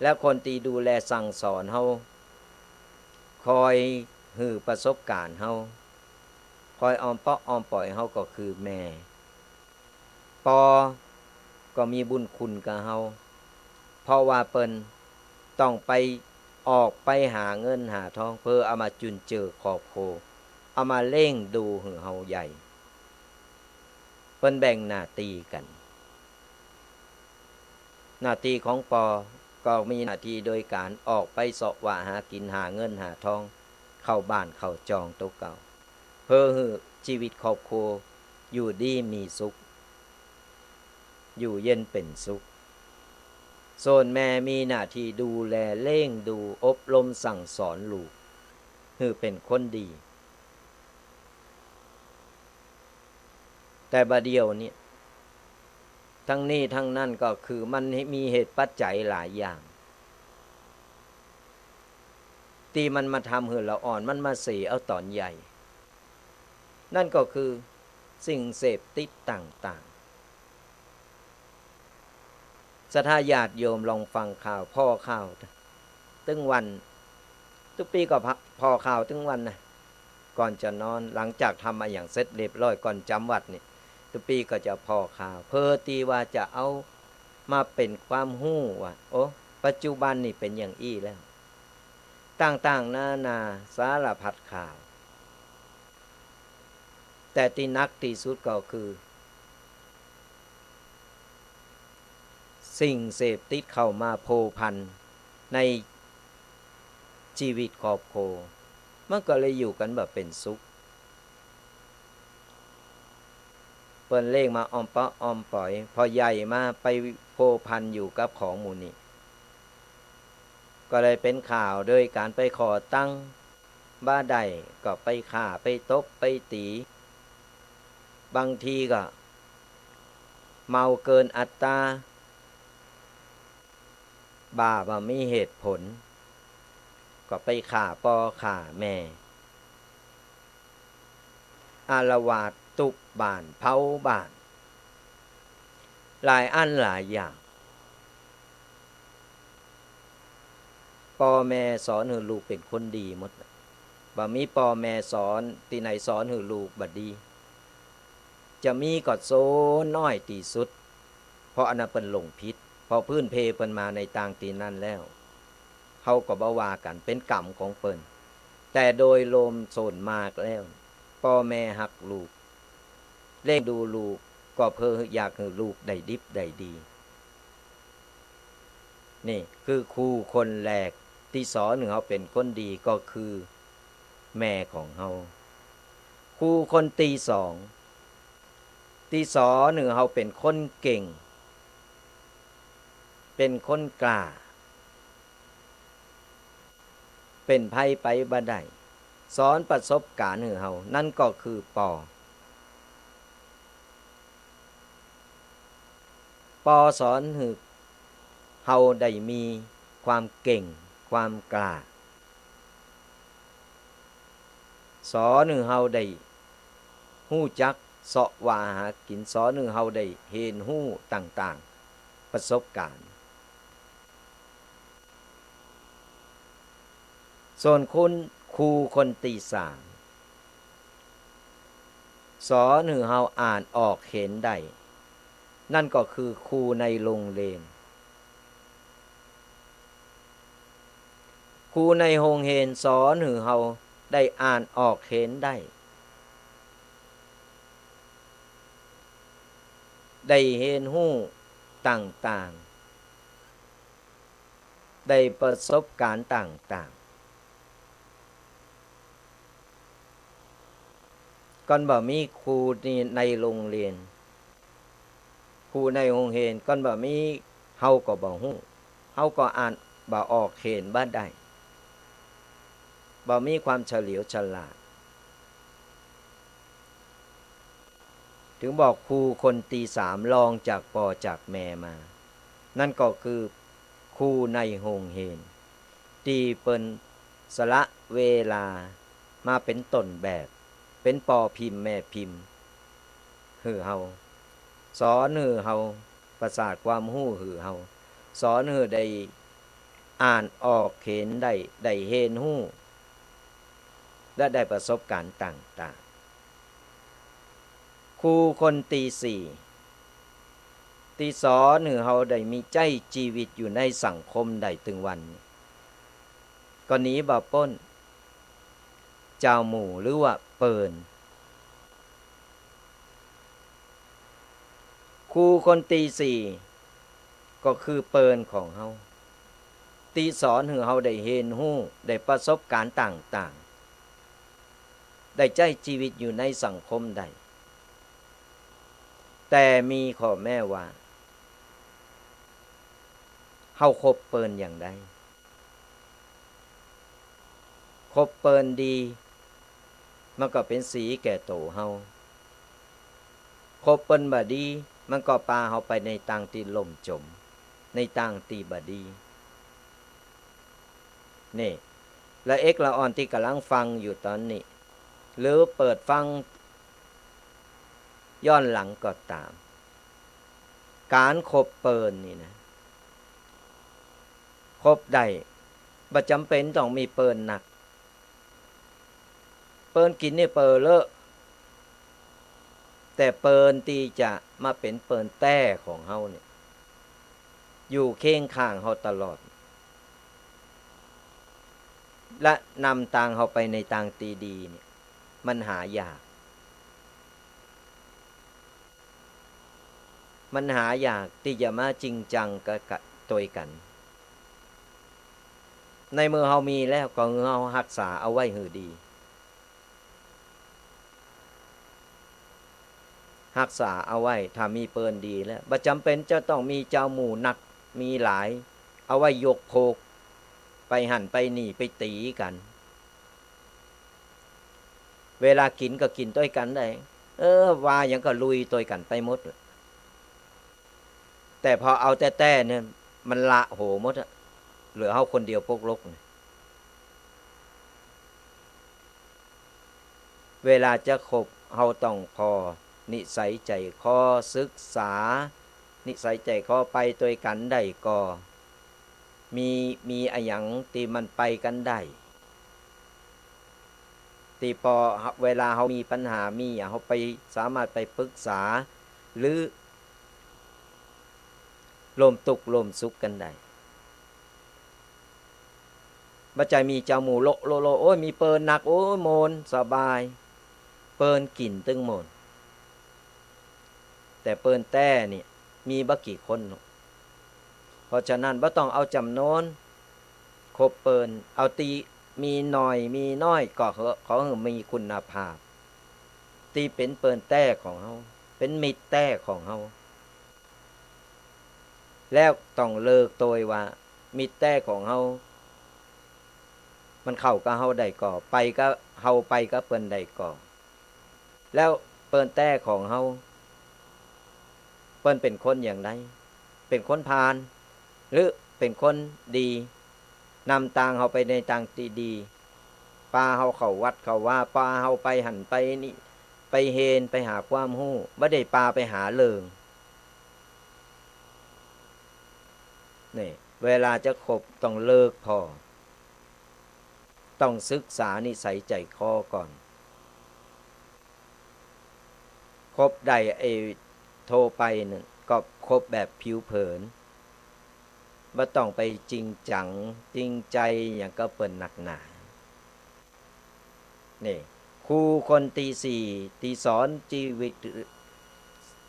แล้วคนที่ดูแลสั่งสอนเฮาคอยหือประสบการณ์เฮาคอยออมเปาะออมปล่อยเฮาก็คือแม่ปอก็มีบุญคุณกับเฮาเพราะว่าเปิ้นต้องไปออกไปหาเงินหาทองเพื่อเอามาจุนเจือครอบครัวเอามาเล่งดูหือเฮาใหญ่เปิ้นแบ่งหน้าที่กันหน้าที่ของปอก็มีหน้าที่โดยการออกไปเสาะหาหากินหาเงินหาทองเข้าบ้านเข้าจองโต๊ะเก่าเพื่อให้ชีวิตครอบครัวอยู่ดีมีสุขอยู่เย็นเป็นสุขส่วนแม่มีหน้าที่ดูแลเล่งดูอบรมสั่งสอนลูกให้เป็นคนดีแต่บัดเดียวนี้ทั้งนี้ทั้งนั้นก็คือมันมีเหตุปัจจัยหลายอย่างที่มันมาทำให้เราอ่อนมันมาเสียเอาตอนใหญ่นั่นก็คือสิ่งเสพติดต่างๆศรัทธาญาติโยมลองฟังข่าวพ่อข่าวตึงวันทุกปีก็พ่อข่าวตึงวันนะก่อนจะนอนหลังจากทำมาอย่างเสร็จเรียบร้อยก่อนจำวัดนี่ทุกปีก็จะพ่อข่าวเพื่อตีว่าจะเอามาเป็นความหู้ว่าโอ้ปัจจุบันนี่เป็นอย่างอี้แล้วต่างๆนาสารพัดข่าวแต่ที่นักที่สุดก็คือสิ่งเสพติดเข้ามาโพพันในชีวิตครอบครัวมันก็เลยอยู่กันแบบเป็นสุขเปิ้นเลขมาออมปะออมปล่อยพอใหญ่มาไปโพพันอยู่กับของหมู่นี้ก็เลยเป็นข่าวโดยการไปขอตั้งบ้าใดก็ไปฆ่าไปตบไปตีบางทีก็เมาเกินอัตราบ้าบ่มีเหตุผลก็ไปฆ่าพ่อฆ่าแม่อาละวาดตุบบ้านเผาบ้านหลายอันหลายอย่างพ่อแม่สอนให้ลูกเป็นคนดีหมดบ่มีพ่อแม่สอนที่ไหนสอนให้ลูกบ่ดีจะมีก็โซน้อยที่สุดเพราะอันนั้นเปิ้นหลงผิดพอพื้นเพเปิ้นมาในต่างตีนั่นแล้วเขาก็บ่ว่ากันเป็นกรรมของเปิ้นแต่โดยรวมส่วนมากแล้วพ่อแม่ฮักลูกเลี้ยงดูลูกก็เพื่ออยากให้ลูกได้ดิบได้ดี นี่คือครูคนแรกที่สอนเฮาเป็นคนดีก็คือแม่ของเฮาครูคนที่สองที่สอนเฮาเป็นคนเก่งเป็นคนกล้าเป็นไผไปบ่ได้สอนประสบการณ์ให้เฮานั่นก็คือปอสอนให้เฮาได้มีความเก่งความกล้าสอนให้เฮาได้ฮู้จักเสาะว่าหากินสอนให้เฮาได้เห็นฮู้ต่างๆประสบการณ์ส่วนคุณครูคนที่สามสอนให้เฮาอ่านออกเห็นได้นั่นก็คือครูในโรงเรียนครูในโรงเรียนสอนให้เฮาได้อ่านออกเห็นได้ได้เห็นฮู้ต่างๆได้ประสบการณ์ต่างๆก่อนบ่มีครูในโรงเรียนครูในโรงเรียนก่อนบ่มีเฮาก็บ่ฮู้เฮาก็อ่านบ่ออกเห็นบ่ได้บ่มีความเฉลียวฉลาดถึงบอกครูคนที่สามรองจากพ่อจากแม่มานั่นก็คือครูในโรงเรียนที่เปิ้นสละเวลามาเป็นต้นแบบเป็นปอพิมพ์แม่พิมพ์ให้เฮาสอนให้เฮาประสาทความรู้ให้เฮาสอนให้ได้อ่านออกเห็นได้เห็นรู้และได้ประสบการณ์ต่างๆครูคนที่สี่ที่สอนให้เฮาได้มีใจชีวิตอยู่ในสังคมได้ถึงวันก็หนีบ่พ้นเจ้าหมู่หรือว่าเปิ่นครูคนที่สี่ก็คือเปิ่นของเฮาที่สอนให้เฮาได้เห็นรู้ได้ประสบการณ์ต่างๆได้ใจชีวิตอยู่ในสังคมได้แต่มีข้อแม้ว่าเฮาคบเปิ่นอย่างใดคบเปิ่นดีมันก็เป็นสีแก่โตเฮาคบเปิ่นบ่ดีมันก็พาเฮาไปในทางที่ล่มจมในทางที่บ่ดีนี่และเอกละอ่อนที่กำลังฟังอยู่ตอนนี้หรือเปิดฟังย้อนหลังก็ตามการคบเปิ่นนี่นะคบได้บ่จำเป็นต้องมีเปิ่นหนักเปิ่นกินนี่เปิ่นเลอะแต่เปิ่นที่จะมาเป็นเปิ่นแต้ของเฮาเนี่ยอยู่เคียงข้างเฮาตลอดและนำทางเฮาไปในทางที่ดีเนี่ยมันหายากมันหายากที่จะมาจริงจังกับตัวกันในเมื่อเฮามีแล้วก็เฮารักษาเอาไว้ให้ดีรักษาเอาไว้ถ้ามีเปิ่นดีแล้วบ่จำเป็นจะต้องมีเจ้าหมู่นักมีหลายเอาไว้ยกโพกไปหั่นไปนี่ไปตีกันเวลากินก็กินด้วยกันได้ว่าหยังก็ลุยตัวกันไปหมดแต่พอเอาแต่เนี่ยมันละโหหมดเหลือเฮาคนเดียวพกลกเวลาจะคบเฮาต้องพอนิสัยใจคอศึกษานิสัยใจคอไปตัวกันได้ก็มีอะหยังที่มันไปกันได้ที่พอเวลาเฮามีปัญหามีหยังเฮาไปสามารถไปปรึกษาหรือร่วมทุกข์ร่วมสุขกันได้บ่ใจมีเจ้าหมู่โลโอ้ยมีเปิ่นหนักโอ้ยโมนสบายเปิ่นกินตึงโมนแต่เปิ่นแต้นี่มีบ่กี่คน เพราะฉะนั้นบ่ต้องเอาจำนวนครบเปินเอาตีมีหน่อยมีน้อยก็เขามีคุณภาพตีเป็นเปินแต้ของเฮาเป็นมิตรแต้ของเฮาแล้วต้องเลิกโดยว่ามิตรแต้ของเฮามันเข้ากับเฮาได้ก่อไปก็เฮาไปก็เปิ้นได้ก่อแล้วเปิ้นแต้ของเฮาเปิ้นเป็นคนอย่างไรเป็นคนพาลหรือเป็นคนดีนำทางเฮาไปในทางที่ดีพาเฮาเข้าวัดเข้าว่าพาเฮาไปหันไปนี่ไปเฮนไปหาความรู้บ่ได้พาไปหาเลิงนี่เวลาจะคบต้องเลิกพอต้องศึกษานิสัยใจคอก่อนคบได้โทรไปนั่นก็คบแบบผิวเผินบ่ต้องไปจริงจังจริงใจอย่างก็เปิ้นหนักหนานี่ครูคนตีสี่ตีสอนชีวิต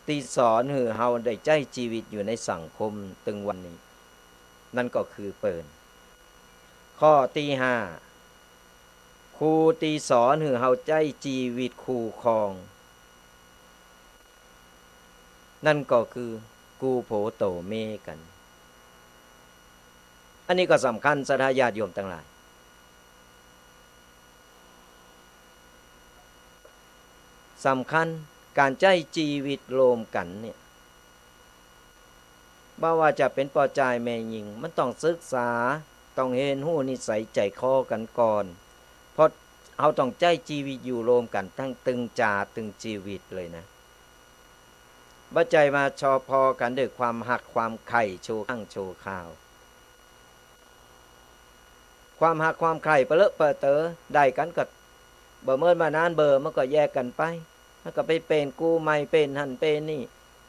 ตีสอนให้เฮาได้ใจชีวิตอยู่ในสังคมตึงวันนี้นั่นก็คือเปิ้นข้อที่ห้าครูตีสอนให้เฮาใจชีวิตคู่ครองนั่นก็คือกูโผโตเมกันอันนี้ก็สำคัญศรัทธาญาติโยมทั้งหลายสำคัญการใจชีวิตโลมกันเนี่ยบ่ว่าจะเป็นพ่อชายแม่หญิงมันต้องศึกษาต้องเห็นหู้นิสัยใจคอกันก่อนเพราะเอาต้องใจชีวิตอยู่โลมกันทั้งตึงจาตึงชีวิตเลยนะบ่ใจมาชอพอกันด้วยความหักความไข่โชว์ข้างโชว์ข้าวความหักความไข่เปเลอะเปเตอได้กันก็บ่เมินมานานเบอมันก็แยกกันไปมันก็ไปเป็นกูไม่เป็นหันเป็นนี่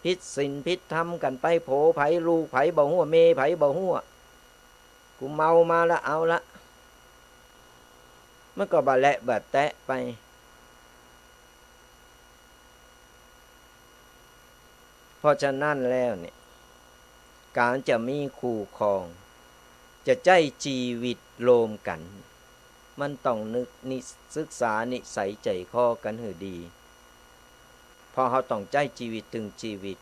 พิษศีลพิษธรรมกันไปโผไผลูกไผบ่ฮู้เมไผบ่ฮู้กูเมามาละเอาละมันก็บ่และบ่แตะไปเพราะฉะนั้นแล้วเนี่ยการจะมีคู่ครองจะใจชีวิตโลมกันมันต้องนึกนิศึกษานิสัยใจคอกันให้ดีพอเขาต้องใจชีวิตถึงชีวิต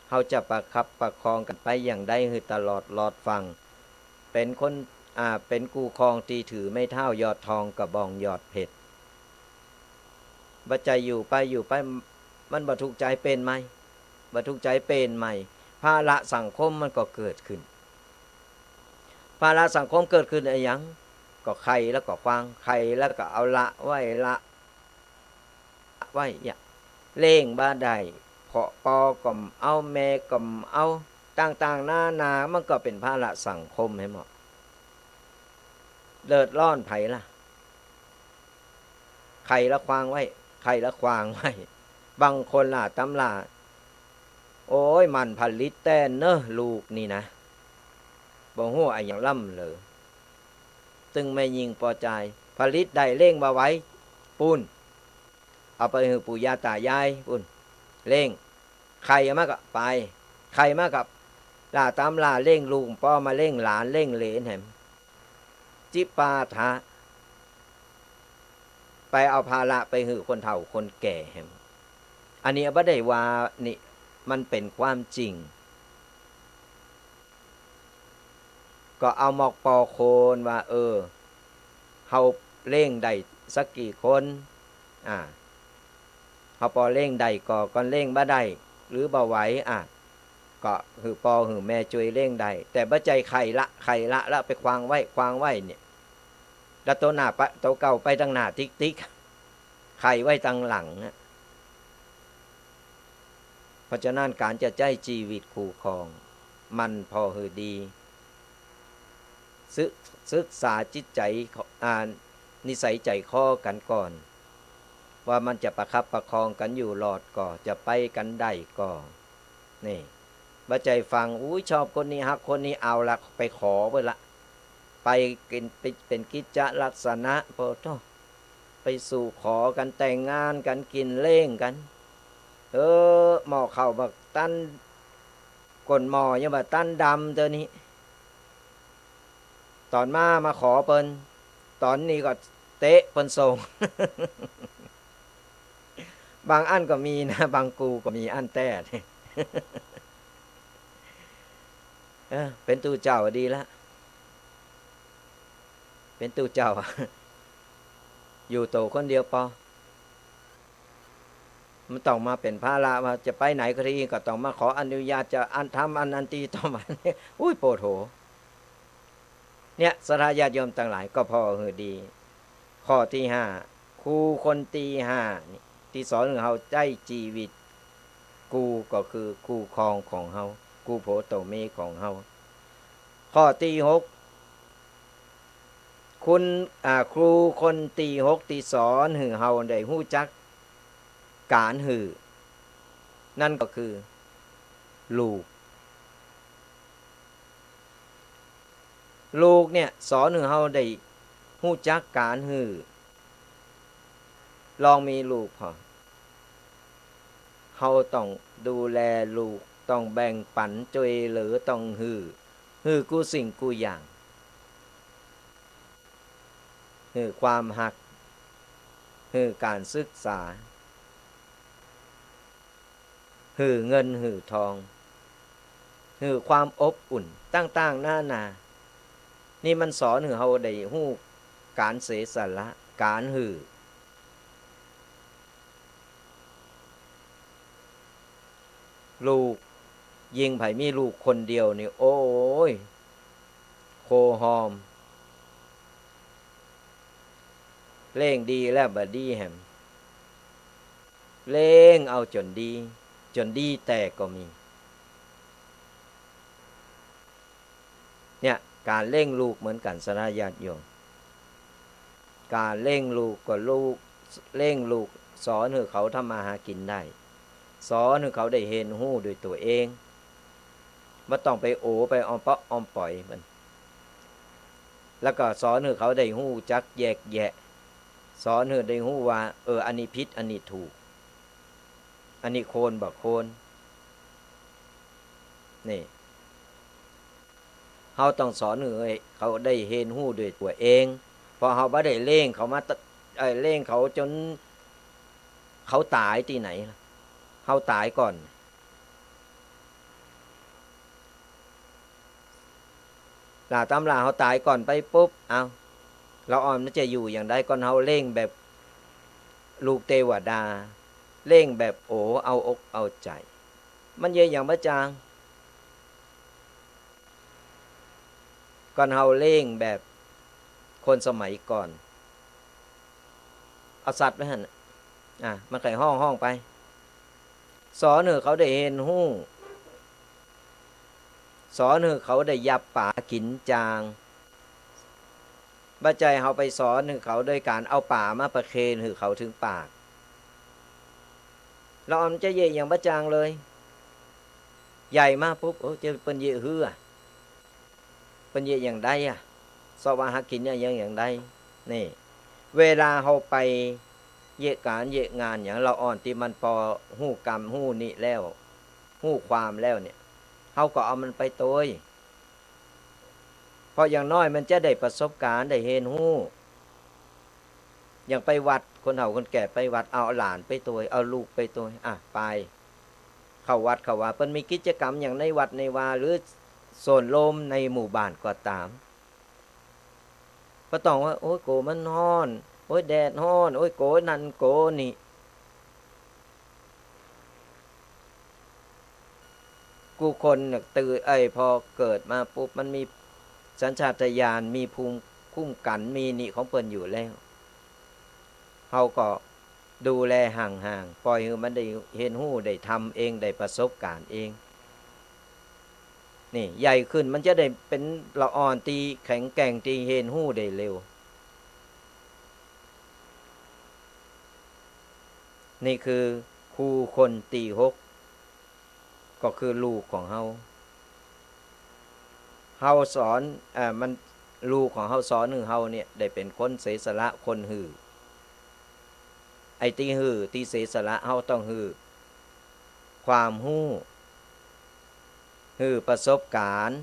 เขาจะประคับประคองกันไปอย่างใดให้ตลอดหลอดฟังเป็นคนเป็นกูครองตีถือไม่เท่ายอดทองกระบองยอดเพชรบ่ใจอยู่ไปมันบ่ทุกข์ใจเป็นไหมบ่ทุกข์ใจเป็นไหมภาระสังคมมันก็เกิดขึ้นภาระสังคมเกิดขึ้นอะไรยังก็ใครแล้วก็ควางใครแล้วก็เอาละไว้ละไว้อย่าเล่งบ้าใดเพาะปอก่อมเอาแม่ก่อมเอาต่างๆนามันก็เป็นภาระสังคมให้หมดเดือดร้อนไผล่ะใครละควางไว้ใครละควางไว้บางคนล่ะตำลาโอ้ยมันผลิตแต่เนอะลูกนี่นะบ่ฮู้อะไรอย่างล่ำเลยตึงไม่ยิงพอใจผลิตได้เร่งมาไว้ปุ้นเอาไปให้ปู่ย่าตายายปุ้นเร่งใครมากับไปใครมากับล่าตามล่าเร่งลุงป้อมาเร่งหลานเร่งเหลนแหมจิปาทะไปเอาภาระไปหือคนเฒ่าคนแก่แหมอันนี้บ่ได้ว่านี่มันเป็นความจริงก็เอาหมอกปอโคนว่าเฮาเร่งได้สักกี่คนเฮาปอเร่งได้ก็เร่งบ่ได้หรือบ่ไหวก็หือปอหือแม่ช่วยเร่งได้แต่บ่ใจใครละไปควางไว้เนี่ยแล้วตัวหน้าตัวเก่าไปทางหน้าติ๊กใครไว้ทางหลังเพราะฉะนั้นการจะใจชีวิตคู่ครองมันพอหือดีศึกษาจิตใจนิสัยใจคอกันก่อนว่ามันจะประคับประคองกันอยู่หลอดก่อจะไปกันได้ก่อนี่บ่ใจฟังอุ้ยชอบคนนี้ฮักคนนี้เอาละไปขอไปละไปเป็นกิจลักษณะพอโตไปสู่ขอกันแต่งงานกันกินเล่งกันหม้อข้าวบักตัน กลหมอยังว่าตั้นดำตัวนี้ ตอนมาขอเปิ้นตอนนี้ก็เตะเปิ้นส่ง บางอันก็มีนะบางกูก็มีอันแต่ เป็นตู้เจ้าดีแล้วเป็นตู้เจ้า อยู่โตคนเดียวพอมันต้องมาเป็นภาระว่าจะไปไหนก็ทีก็ต้องมาขออนุญาตจะอันทำอันนันตีต่อมาเนี่ยอุ้ยโปรโถเนี่ยสถาญาติโยมต่างหลายก็พอคือดีข้อที่ห้าครูคนที่ห้าที่สอนเฮาใจชีวิตกูก็คือกูครองของเฮากูโผโตเมของเฮาข้อที่หกคุณครูคนที่หกที่สอนหือเฮาได้ฮู้จักการหือนั่นก็คือลูกเนี่ยสอนให้เฮาได้ฮู้จักการหือลองมีลูกพอเฮาต้องดูแลลูกต้องแบ่งปันช่วยเหลือต้องหือกูสิ่งกูอย่างหือความหักหือการศึกษาหือเงินหือทองหือความอบอุ่นต่างๆนานานี่มันสอนให้เฮาได้ฮู้การเสียสละการหือลูกยิ่งไผมีลูกคนเดียวนี่โอ้ยโคหอมเล่งดีแล้วบดีแหมเล่งเอาจนดีแต่ก็มีเนี่ยการเล่งลูกเหมือนกันสนะญาติโยมการเล่งลูกก็ลูกเล่งลูกสอนให้เขาทำมาหากินได้สอนให้เขาได้เห็นหู้ด้วยตัวเองไม่ต้องไปโอไปออมเปาะออมปล่อยมันแล้วก็สอนให้เขาได้หู้จักแยกแยะสอนให้ได้หู้ว่าอันนี้ผิดอันนี้ถูกอันนี้โคนบ่โคนนี่เขาต้องสอนให้เขาได้เห็นหู้ด้วยตัวเองพอเขาบ่ได้เล่งเขามาเล่งเขาจนเขาตายที่ไหนเขาตายก่อนลาตำราเขาตายก่อนไปปุ๊บเอาเราอ่อนมันจะอยู่อย่างใดก่อนเขาเล่งแบบลูกเทวดาเล่งแบบโอเอาอกเอาใจมันเยอะอย่างพระจางก่อนเขาเล่งแบบคนสมัยก่อนเอาสัตว์ไปหั่นมันไข่ห้องไปสอนให้เขาได้เห็นหู้สอนให้เขาได้ยับป่ากินจางบัจใจเขาไปสอนให้เขาโดยการเอาป่ามาประเคนให้เขาถึงปากเรามันจะเย่อย่างบัจจางเลยใหญ่มากปุ๊บจะเป็นเย่ฮือเป็นเย่อย่างใดสอบว่าหากินอย่างใดนี่เวลาเขาไปเย่การเย่งานอย่างเราอ่อนที่มันพอหู้กรรมหู้นี่แล้วหู้ความแล้วเนี่ยเขาก็เอามันไปโตยเพราะอย่างน้อยมันจะได้ประสบการณ์ได้เห็นหู้อย่างไปวัดคนเฒ่าคนแก่ไปวัดเอาหลานไปโตยเอาลูกไปโตยไปเข้าวัดเข้าว่าเพิ่นมีกิจกรรมอย่างในวัดในวาหรือโซนโลมในหมู่บ้านก็ตามก็ต้องว่าโอ้ยโกมันร้อนโอ้ยแดดร้อนโอ้ยโกนั่นโกนี่กูคนตื่นพอเกิดมาปุ๊บมันมีสัญชาตญาณมีภูมิคุ้มกันมีนี่ของเปิ้นอยู่แล้วเขาก็ดูแลห่างๆปล่อยให้มันได้เห็นหู้ได้ทำเองได้ประสบการณ์เองนี่ใหญ่ขึ้นมันจะได้เป็นละอ่อนตีแข็งแกร่งตีเห็นหู้ได้เร็วนี่คือครูคนตีหกก็คือลูกของเฮาสอนมันลูกของเฮาสอนเฮาเนี่ยได้เป็นคนเสียสละคนหือไอ้ตีหือตีเสียสละเฮาต้องหือความหู้ ฮือประสบการณ์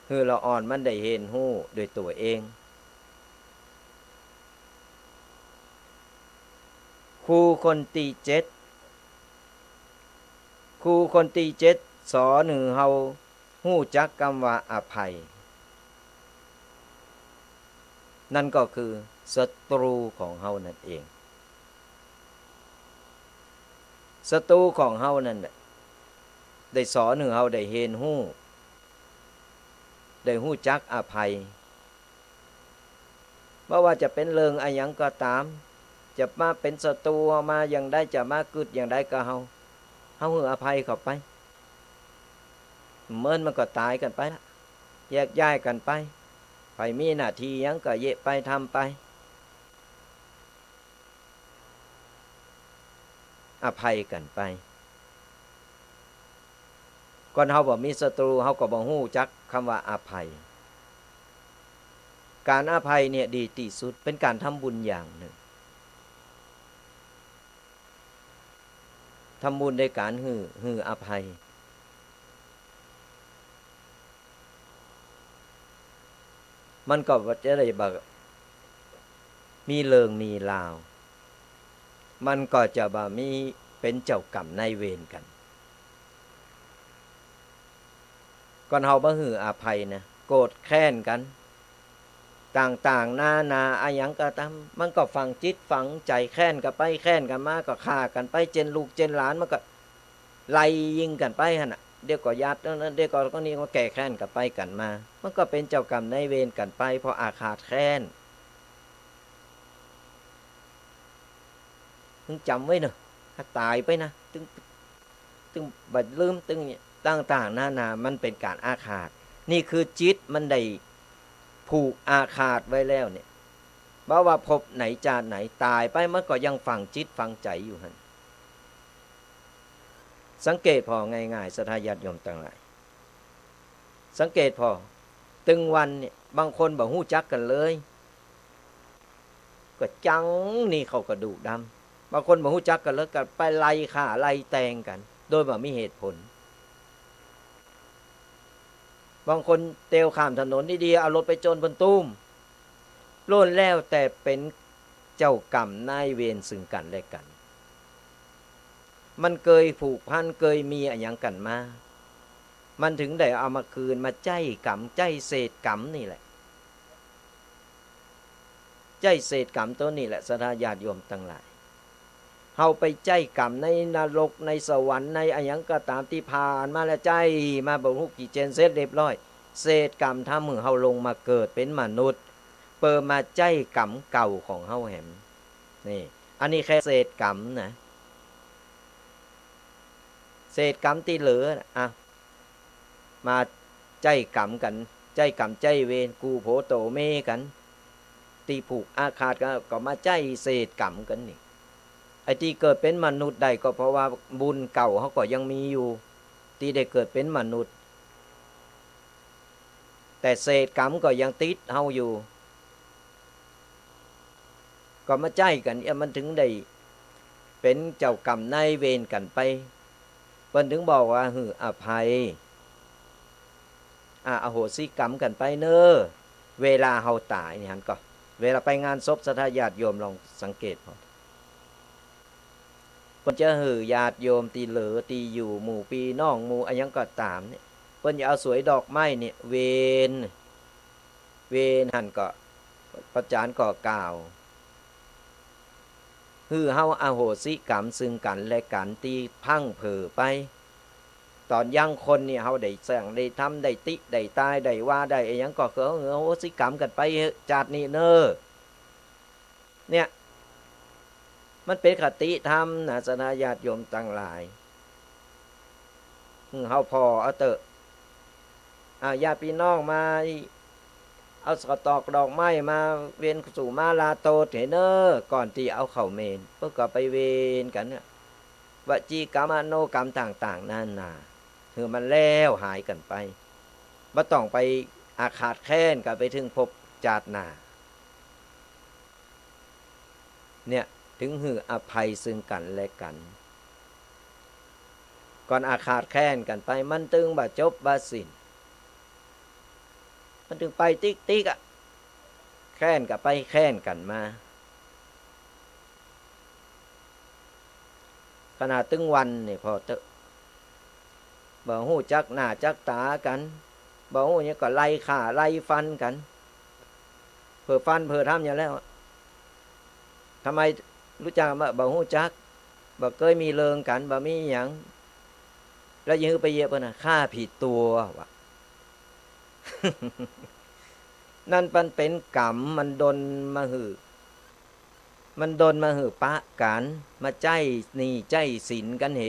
ฮือละอ่อนมันได้เห็นฮู้ด้วยตัวเองครูคนตีเจ็ดครูคนตีเจ็ดสอนให้เฮาฮู้จักคำว่าอภัยนั่นก็คือศัตรูของเฮานั่นเองศัตรูของเฮานั่นแหละได้สอนให้เฮาได้เห็นฮู้ได้ฮู้จักอภัยบ่ว่าจะเป็นเรื่องอะหยังก็ตามจะมาเป็นศัตรูเฮามาอย่างใดจะมากึดอย่างใดก็เฮาให้อภัยเข้าไปเมินมันก็ตายกันไปละแยกย้ายกันไปไปมีหน้าที่หยังก็เยะไปทำไปอภัยกันไปก่อนเฮาบ่มีศัตรูเฮาก็บ่ฮู้จักคำว่าอภัยการอภัยเนี่ยดีที่สุดเป็นการทำบุญอย่างหนึ่งทำบุญในการฮืออภัยมันก็จะได้แบบมีเริงมีราวมันก็จะบ่มีเป็นเจ้ากรรมนายเวรกันก่อนเฮาบ่ฮืออภัยนะโกรธแค้นกันต่างๆนานาอะหยังก็ตามมันก็ฝังจิตฝังใจแค้นกันไปแค้นกันมาก็ฆ่ากันไปเจนลูกเจนหลานมันก็ไล่ยิงกันไปหั่นน่ะเดี๋ยวก็ญาตินั้นเดี๋ยวก็นี่ก็แก้แค้นกันไปกันมามันก็เป็นเจ้ากรรมนายเวรกันไปเพราะอาฆาตแค้นมึงจำไว้เนอะถ้าตายไปนะตึงบัดลืมตึงต่างๆนานามันเป็นการอาฆาตนี่คือจิตมันได้ผูกอาฆาตไว้แล้วเนี่ยเพราะว่าพบไหนจาไหนตายไปมันก็ยังฝังจิตฝังใจอยู่หั่นสังเกตพอง่ายๆสทายาติโยมต่างหลายสังเกตพอตึงวันเนี่ยบางคนบ่ฮู้จักกันเลยก็จังนี่เขาก็ดุดำบางคนบ่ฮู้จักกันแล้วก็ไปไล่ฆ่าไล่แทงกันโดยบ่มีเหตุผลบางคนเตวข้ามถนนดีๆเอารถไปชนบนตุ้มโล้นแล้วแต่เป็นเจ้ากรรมนายเวรซึ่งกันและกันมันเคยผูกพันเคยมีอะไรอย่างกันมามันถึงได้เอามาคืนมาใจกรรมใจเศษกรรมนี่แหละใจเศษกรรมตัวนี้แหละสทาญาติโยมทั้งหลายเฮาไปใจกรรมในนรกในสวรรค์ในอะไรอย่างก็ตามที่ผ่านมาแล้วใจมาบ่ฮู้กี่เจนเสร็จเรียบร้อยเศษกรรมทำให้เฮาลงมาเกิดเป็นมนุษย์เปิดมาใจกรรมเก่าของเฮาแหมนี่อันนี้แค่เศษกรรมนะเศษกรรมที่เหลืออ่ะมาใจกรรมกันใจกรรมใจเวรกูโผโตเมกันตีผูกอาฆาตกันก็มาใจเศษกรรมกันนี่ไอ้ที่เกิดเป็นมนุษย์ได้ก็เพราะว่าบุญเก่าเขาก็ยังมีอยู่ที่ได้เกิดเป็นมนุษย์แต่เศษกรรมก็ยังติดเฮาอยู่ก็มาใจกันมันถึงได้เป็นเจ้ากรรมนายเวรกันไปเพิ่นถึงบอกว่าฮืออภัยอโหสิกรรมกันไปเนอเวลาเฮาตายนี่หั่นก็เวลาไปงานศพสทาญาติโยมลองสังเกตพอเพิ่นจะหือญาติโยมตีเหลือตีอยู่หมู่ปีน้องหมู่อะหยังก็ตามเนี่ยเพิ่นจะเอาสวยดอกไม้เนี่ยเวนหั่นก็ประจานก็กล่าวฮือเฮาอโหสิกรรมซึ่งกันและกันที่พังเผอไปตอนยังคนนี่เฮาได้สร้างได้ทำได้ติได้ตายได้ว่าได้อะหยังก็คืออโหสิกรรมกันไปจาดนี้เนอเนี่ยมันเป็นคติธรรมนะสนาญาติโยมทั้งหลายเฮาพอเอาเตอะญาติพี่น้องมาเอาสตอกดอกไม้มาเวียนสู่มาลาโตเถเนอก่อนที่เอาเข้าเมนเพื่อก็ไปเวนกันเนี่ยวจีกรรมโนกรรมต่างๆนั่นน่ะคือมันแล้วหายกันไปบ่ต้องไปอาฆาตแค้นกันไปถึงพบจาดหน้าเนี่ยถึงหืออภัยซึ่งกันและกัน ก่อนอาฆาตแค้นกันไปมันตึงบ่จบบ่สิ้นมันถึงไปติ๊กติ๊กอ่ะแค้นกันไปแค้นกันมาขนาดตึงวันนี่พอเตอะบ่ฮู้จักหน้าจักตากันบ่ฮู้หยังก็ไล่ฆ่าไล่ฟันกันเพื่อฟันเพื่อทำอย่างแล้วทำไมรู้จักบ่ฮู้จักบ่เคยมีเริงกันบ่มีหยังแล้วยังไปเหยียบเพิ่นน่ะฆ่าผิดตัวว่ะ นั่นมันเป็นกรรมมันดนมาหือมันดนมาหือปะกันมาใจนี่ใจศีลกันเห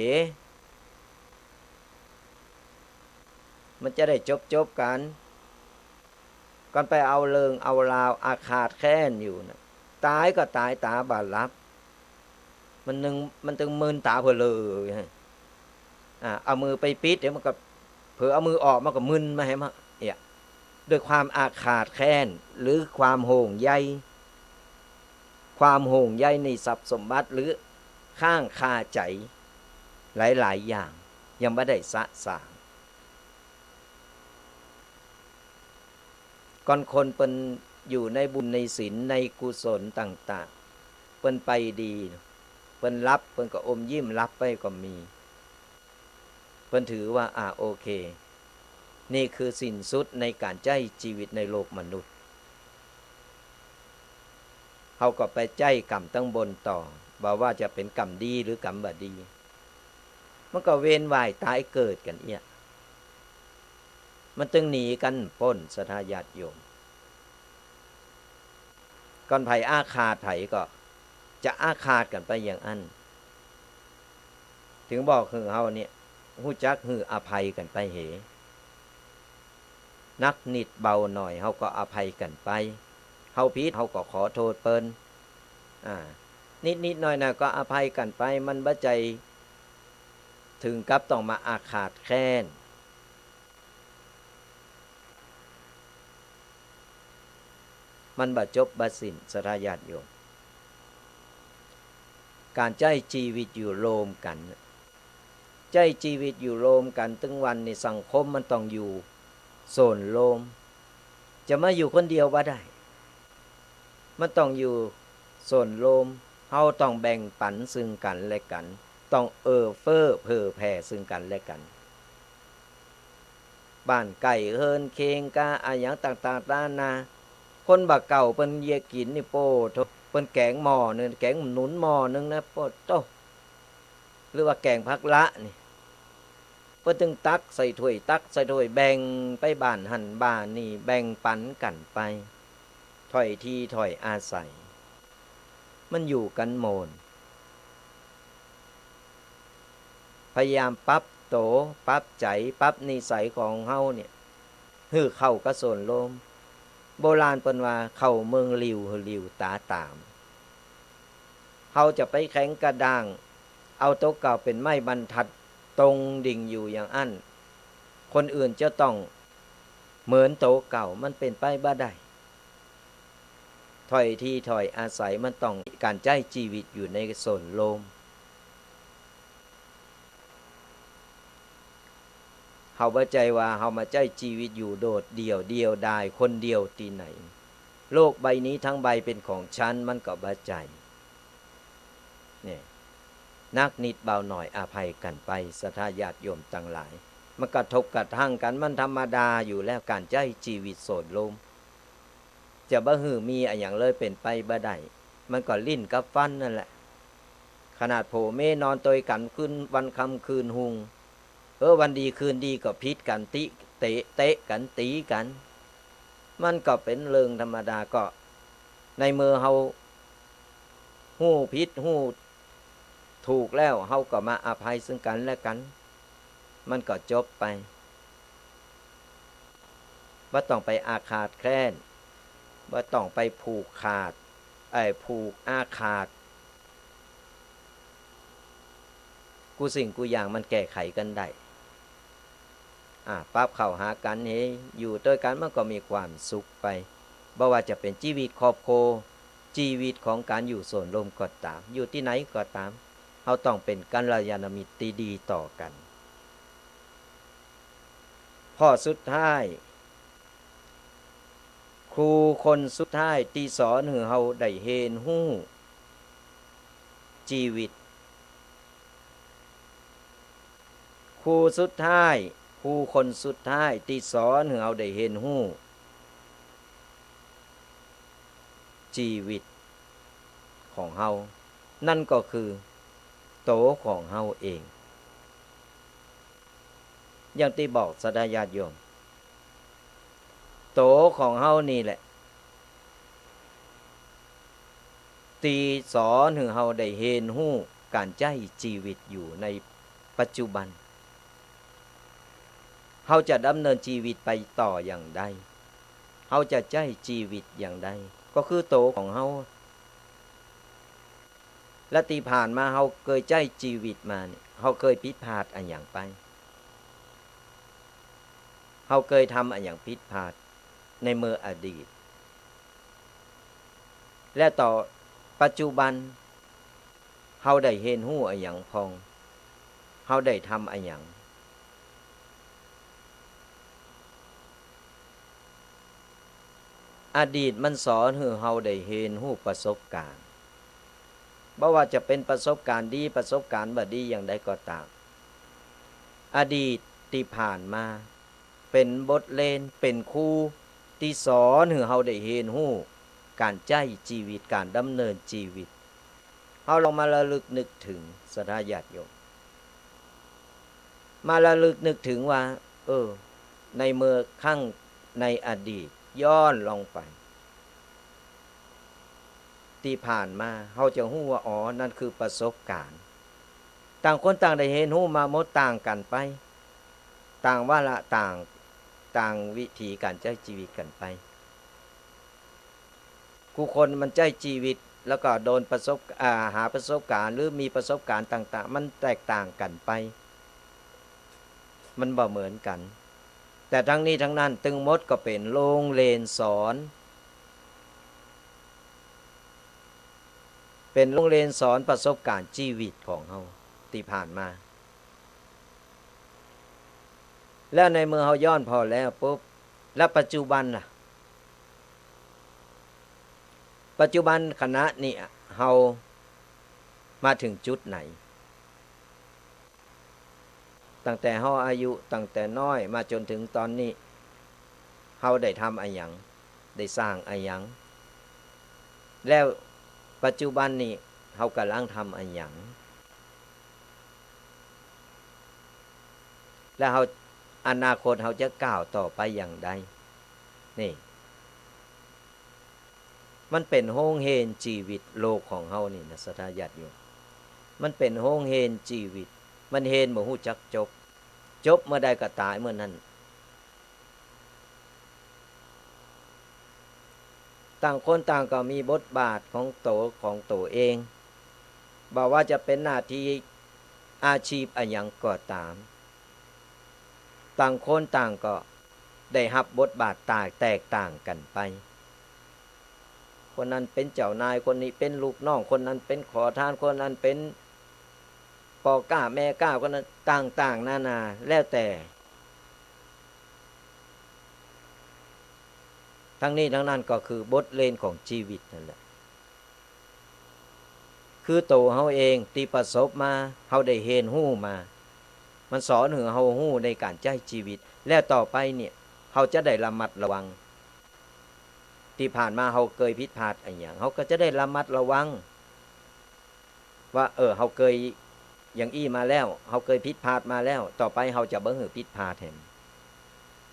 มันจะได้จบกันก่อนไปเอาเริงเอาราวอาฆาตแค้นอยู่นะตายก็ตายตาบาดรับมันตึงมืนตาเผลอเลยเอามือไปปิดเดี๋ยวมันก็เผลอเอามือออกมันก็มึนมาให้มาด้วยความอาฆาตแค้นหรือความโหงใยในทรัพย์สมบัติหรือข้างคาใจหลายๆอย่างยังไม่ได้สะสางก่อนคนเป็นอยู่ในบุญในศีลในกุศลต่างๆเป็นไปดีเป็นรับเป็นก็อมยิ้มรับไปก็มีเป็นถือว่าโอเคนี่คือสิ้นสุดในการใช้ชีวิตในโลกมนุษย์เขาก็ไปใจกรรมตั้งบนต่อบอกว่าจะเป็นกรรมดีหรือกรรมบ่ดีมันก็เวียนว่ายตายเกิดกันมันตึงหนีกันพ้นสทาญาติโยมก่อนไผอาฆาตไผก็จะอาฆาตกันไปอย่างอันถึงบอกคือเฮาเนี่ยฮู้จักฮืออภัยกันไปเหนักนิดเบาหน่อยเฮาก็อภัยกันไปเฮาผิดเฮาก็ขอโทษเปิ้นนิดหน่อยก็อภัยกันไปมันบ่ใจถึงกับต้องมาอาฆาตแค้นมันบ่จบบ่สิ้นสทาญาติโยมการใช้ชีวิตอยู่โรมกันใช้ชีวิตอยู่โรมกันถึงวันในสังคมมันต้องอยู่โซนโรมจะมาอยู่คนเดียวบ่ได้มันต้องอยู่โซนโรมเฮาต้องแบ่งปันซึ่งกันและกันต้องเฟ้อเผ่อแผ่ซึ่งกันและกันบ้านไก่เฮินเคงกาหยังต่างๆนานาคนบักเก่าเปิ้นเยกินนี่โปโตเปิ้นแกงหม้อนึงแกงหนุนหม้อนึงนะโปโตหรือว่าแกงผักละนี่เพิ่นถึงตักใส่ถ้วยตักใส่ถ้วยแบ่งไปบ้านหั่นบ้านนี่แบ่งปันกันไปถ้อยทีถ้อยอาศัยมันอยู่กันโมนพยายามปรับโตปรับใจปรับนิสัยของเฮาเนี่ยฮือเข้ากระสนลมโบราณเปิ้นว่าเข้าเมืองลิวหือลิวตาตามเฮาจะไปแข็งกระด้างเอาโต๊ะเก่าเป็นไม้บรรทัดตรงดิ่งอยู่อย่างอั้นคนอื่นจะต้องเหมือนโต๊ะเก่ามันเป็นไปบ่ได้ถ้อยทีถ้อยอาศัยมันต้องการใช้ชีวิตอยู่ในโซนโลมเฮาบ่ใจว่าเฮามาใช้ชีวิตอยู่โดดเดียวดายคนเดียวที่ไหนโลกใบนี้ทั้งใบเป็นของฉันมันก็บ่ใจเนี่ยนักนิดเบาหน่อยอภัยกันไปศรัทธาญาติโยมทั้งหลายมันกระทบกระทั่งกันมันธรรมดาอยู่แล้วการใช้ชีวิตโสดลมจะบ่ฮือมีอะไรอย่างเลยเป็นไปบ่ได้มันก็ลิ้นกับฟันนั่นแหละขนาดโผเมนอนตอยกันคืนวันค่ำคืนหุงวันดีคืนดีก็พิษกันติเตะกันตีกันมันก็เป็นเรื่องธรรมดาก็ในมือเฮาฮู้ผิดฮู้ถูกแล้วเฮาก็มาอภัยซึ่งกันและกันมันก็จบไปบ่ต้องไปอาฆาตแค้นบ่ต้องไปผูกอาฆาตกูสิ่งกูอย่างมันแก้ไขกันได้ปรับเข้าหากันอยู่ด้วยกันมันก็มีความสุขไปบ่ว่าจะเป็นชีวิตครอบครัวชีวิตของการอยู่ส่วนรวมก็ตามอยู่ที่ไหนก็ตามเฮาต้องเป็นกัลยาณมิตรดีต่อกัน ข้อสุดท้ายครูคนสุดท้ายที่สอนให้เฮาได้เห็นฮู้ชีวิตครูสุดท้ายครูคนสุดท้ายที่สอนให้เฮาได้เห็นฮู้ชีวิตของเฮานั่นก็คือโตของเฮาเองอย่างที่บอกสดาญาติโยมโตของเฮานี่แหละตีสอนให้เฮาได้เห็นฮู้การใช้ชีวิตอยู่ในปัจจุบันเฮาจะดำเนินชีวิตไปต่ออย่างใดเฮาจะใช้ชีวิตอย่างใดก็คือโตของเฮาและที่ผ่านมาเฮาเคยใช้ชีวิตมาเนี่ยเฮาเคยผิดพลาดอันหยังไปเฮาเคยทำอันหยังผิดพลาดในเมื่ออดีตและต่อปัจจุบันเฮาได้เห็นฮู้อันหยังพองเฮาได้ทำอันหยังอดีตมันสอนให้เฮาได้เห็นฮู้ประสบการณ์บ่ว่าจะเป็นประสบการณ์ดีประสบการณ์บ่ดีอย่างใดก็ตามอดีตที่ผ่านมาเป็นบทเรียนเป็นครูที่สอนให้เฮาได้เห็นฮู้การใช้ชีวิตการดำเนินชีวิตเฮาลองมาระลึกนึกถึงศรัทธาญาติโยมมาระลึกนึกถึงว่าในเมื่อครั้งในอดีตย้อนลงไปที่ผ่านมาเฮาจะฮู้ว่าอ๋อนั่นคือประสบการณ์ต่างคนต่างได้เห็นฮู้มาหมดต่างกันไปต่างวาระต่างวิธีการใช้ชีวิตกันไปผู้คนมันใช้ชีวิตแล้วก็โดนหาประสบการณ์หรือมีประสบการณ์ต่างๆมันแตกต่างกันไปมันบ่เหมือนกันแต่ทั้งนี้ทั้งนั้นตึงหมดก็เป็นโรงเรียนสอนเป็นโรงเรียนสอนประสบการณ์ชีวิตของเฮาที่ผ่านมาแล้วในเมื่อเฮาย้อนพอแล้วปุ๊บแล้วปัจจุบันล่ะปัจจุบันขณะนี้เฮามาถึงจุดไหนตั้งแต่เฮาอายุตั้งแต่น้อยมาจนถึงตอนนี้เฮาได้ทำอะไรหยังได้สร้างอะไรหยังแล้วปัจจุบันนี้เฮากำลังทำอะไรหยังแล้วเฮาอนาคตเฮาจะก้าวต่อไปอย่างใดนี่มันเป็นโรงเรียนชีวิตโลกของเฮานี่นะศรัทธาญาติโยมมันเป็นโรงเรียนชีวิตมันเรียนบ่ฮู้จักจบเมื่อใดก็ตายเมื่อนั้นต่างคนต่างก็มีบทบาทของตัวเองบ่ว่าจะเป็นหน้าที่อาชีพอะไรหยังก็ตามต่างคนต่างก็ได้รับบทบาทแตกต่างกันไปคนนั้นเป็นเจ้านายคนนี้เป็นลูกน้องคนนั้นเป็นขอทานคนนั้นเป็นพ่อก้าแม่ก้าคนนั้นต่างๆนานาแล้วแต่ทั้งนี้ทั้งนั้นก็คือบทเรียนของชีวิตนั่นแหละคือตัวเฮาเองที่ประสบมาเฮาได้เห็นฮู้มามันสอนให้เฮาฮู้ในการใช้ชีวิตแล้วต่อไปเนี่ยเฮาจะได้ระมัดระวังที่ผ่านมาเฮาเคยผิดพลาดอะไรอย่างเฮาก็จะได้ระมัดระวังว่าเฮาเคยอย่างอี้มาแล้วเฮาเคยผิดพลาดมาแล้วต่อไปเฮาจะบ่ให้ผิดพลาดแทน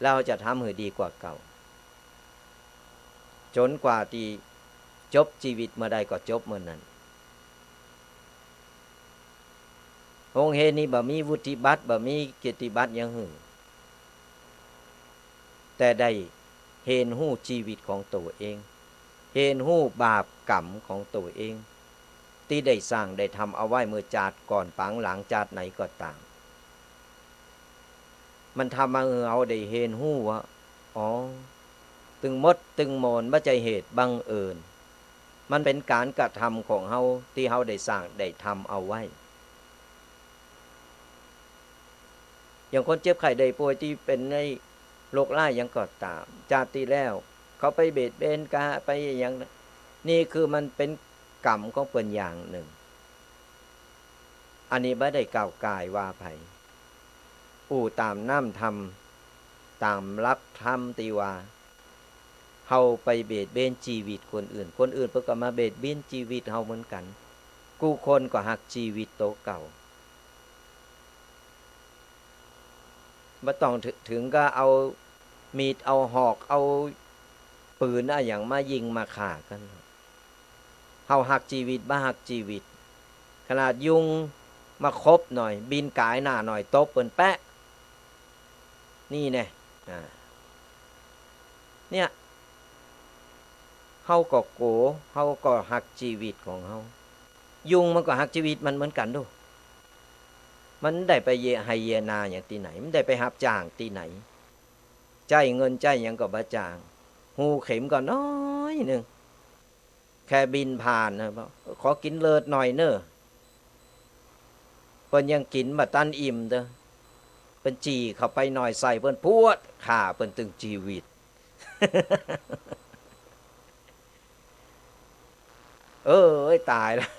แล้วเฮาจะทำให้ดีกว่าเก่าจนกว่าที่จบชีวิตเมื่อใดก็จบเมื่อนั้นโรงเรียนนี้บ่มีวุฒิบัตรบ่มีเกียรติบัตรหยังหึงแต่ได้เห็นฮู้ชีวิตของตัวเองเห็นฮู้บาปกรรมของตัวเองที่ได้สร้างได้ทำเอาไว้เมื่อชาติก่อนปังหลังชาติไหนก็ตามมันทำมาเอาได้เห็นฮู้ว่าอ๋อตึงมดตึงโมนบ่ใช่เหตุบังเอิญมันเป็นการกระทำของเฮาที่เฮาได้สร้างได้ทำเอาไว้อย่างคนเจ็บไข้ได้ป่วยที่เป็นใน โลกล่ายังก็ตามชาติแล้วเขาไปเบียดเบียนกาไปอย่างนี่คือมันเป็นกรรมของเปิ้นอย่างหนึ่งอันนี้บ่ได้กล่าวกายว่าไผตามน้ำธรรมตามลักธรรมติว่าเฮาไปเบียดเบียนชีวิตคนอื่นเพิ่นก็มาเบียดเบียนชีวิตเฮาเหมือนกันกูคนก็หักชีวิตโตเก่าบ่ต้องถึงก็เอามีดเอาหอกเอาปืนอะไรอย่างมายิงมาฆ่ากันเฮาหักชีวิตบ่หักชีวิตขนาดยุงมาคบหน่อยบินกายหน้าหน่อยตบเปิ้นแปะนี่แน่เนี่ยเฮาก็โกเฮาก็หักชีวิตของเฮายุงมันก็หักชีวิตมันเหมือนกันดูมันได้ไปให้เยนาอย่างที่ไหนมันได้ไปรับจ้างที่ไหนใจเงินใจหยังก็บ่จ้างหูเข็มก็น้อยนึงแค่บินผ่านนะขอกินเลิศหน่อยเน้อเพิ่นยังกินบ่ทันอิ่มเด้อเพิ่นจี้เข้าไปหน่อยใส่เพิ่นพวดฆ่าเพิ่นถึงชีวิต ตายแล้ว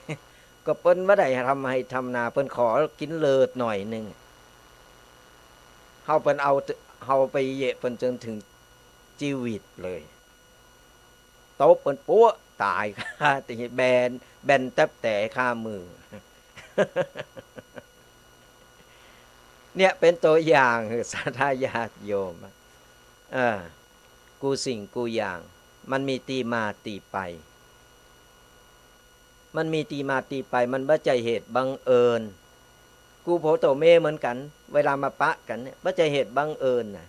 ก็เปิ้นบ่ได้ทำให้ทำนาเปิ้นขอกินเลิศหน่อยนึงเฮาเปิ้นเอาเฮาไปเยะเปิ้นจนถึงชีวิตเลยตบเปิ้นปัวตายคาติแบนแทบแต่คามือ เนี่ยเป็นตัวอย่างสาธาญาติโยมกูสิ่งกูอย่างมันมีตีมาตีไปมันมีตีมาตีไปมันบ่ใจเหตุบังเอิญกูโผโตเมเหมือนกันเวลามาปะกันเนี่ยบ่ใจเหตุบังเอิญน่ะ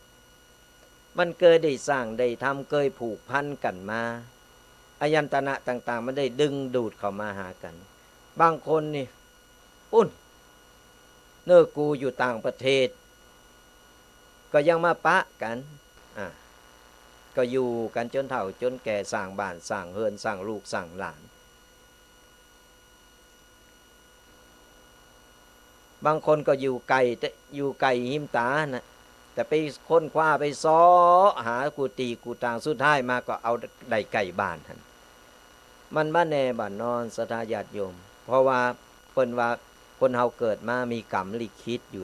มันเคยได้สร้างได้ทำเคยผูกพันกันมาอายันตนะต่างๆมันได้ดึงดูดเข้ามาหากันบางคนนี่ปุ้นเนื้อกูอยู่ต่างประเทศก็ยังมาปะกันก็อยู่กันจนเฒ่าจนแก่สร้างบ้านสร้างเฮือนสร้างลูกสร้างหลานบางคนก็อยู่ไกลหิมตานะแต่ไปค้นคว้าไปซ้อหากูตีกูตางสุดท้ายมาก็เอาได้ไก่บ้านท่านมันบ้านแน่บ้านนอนศรัทธาญาติโยมเพราะว่าเพิ่นว่าคนเฮาเกิดมามีกรรมลิขิตอยู่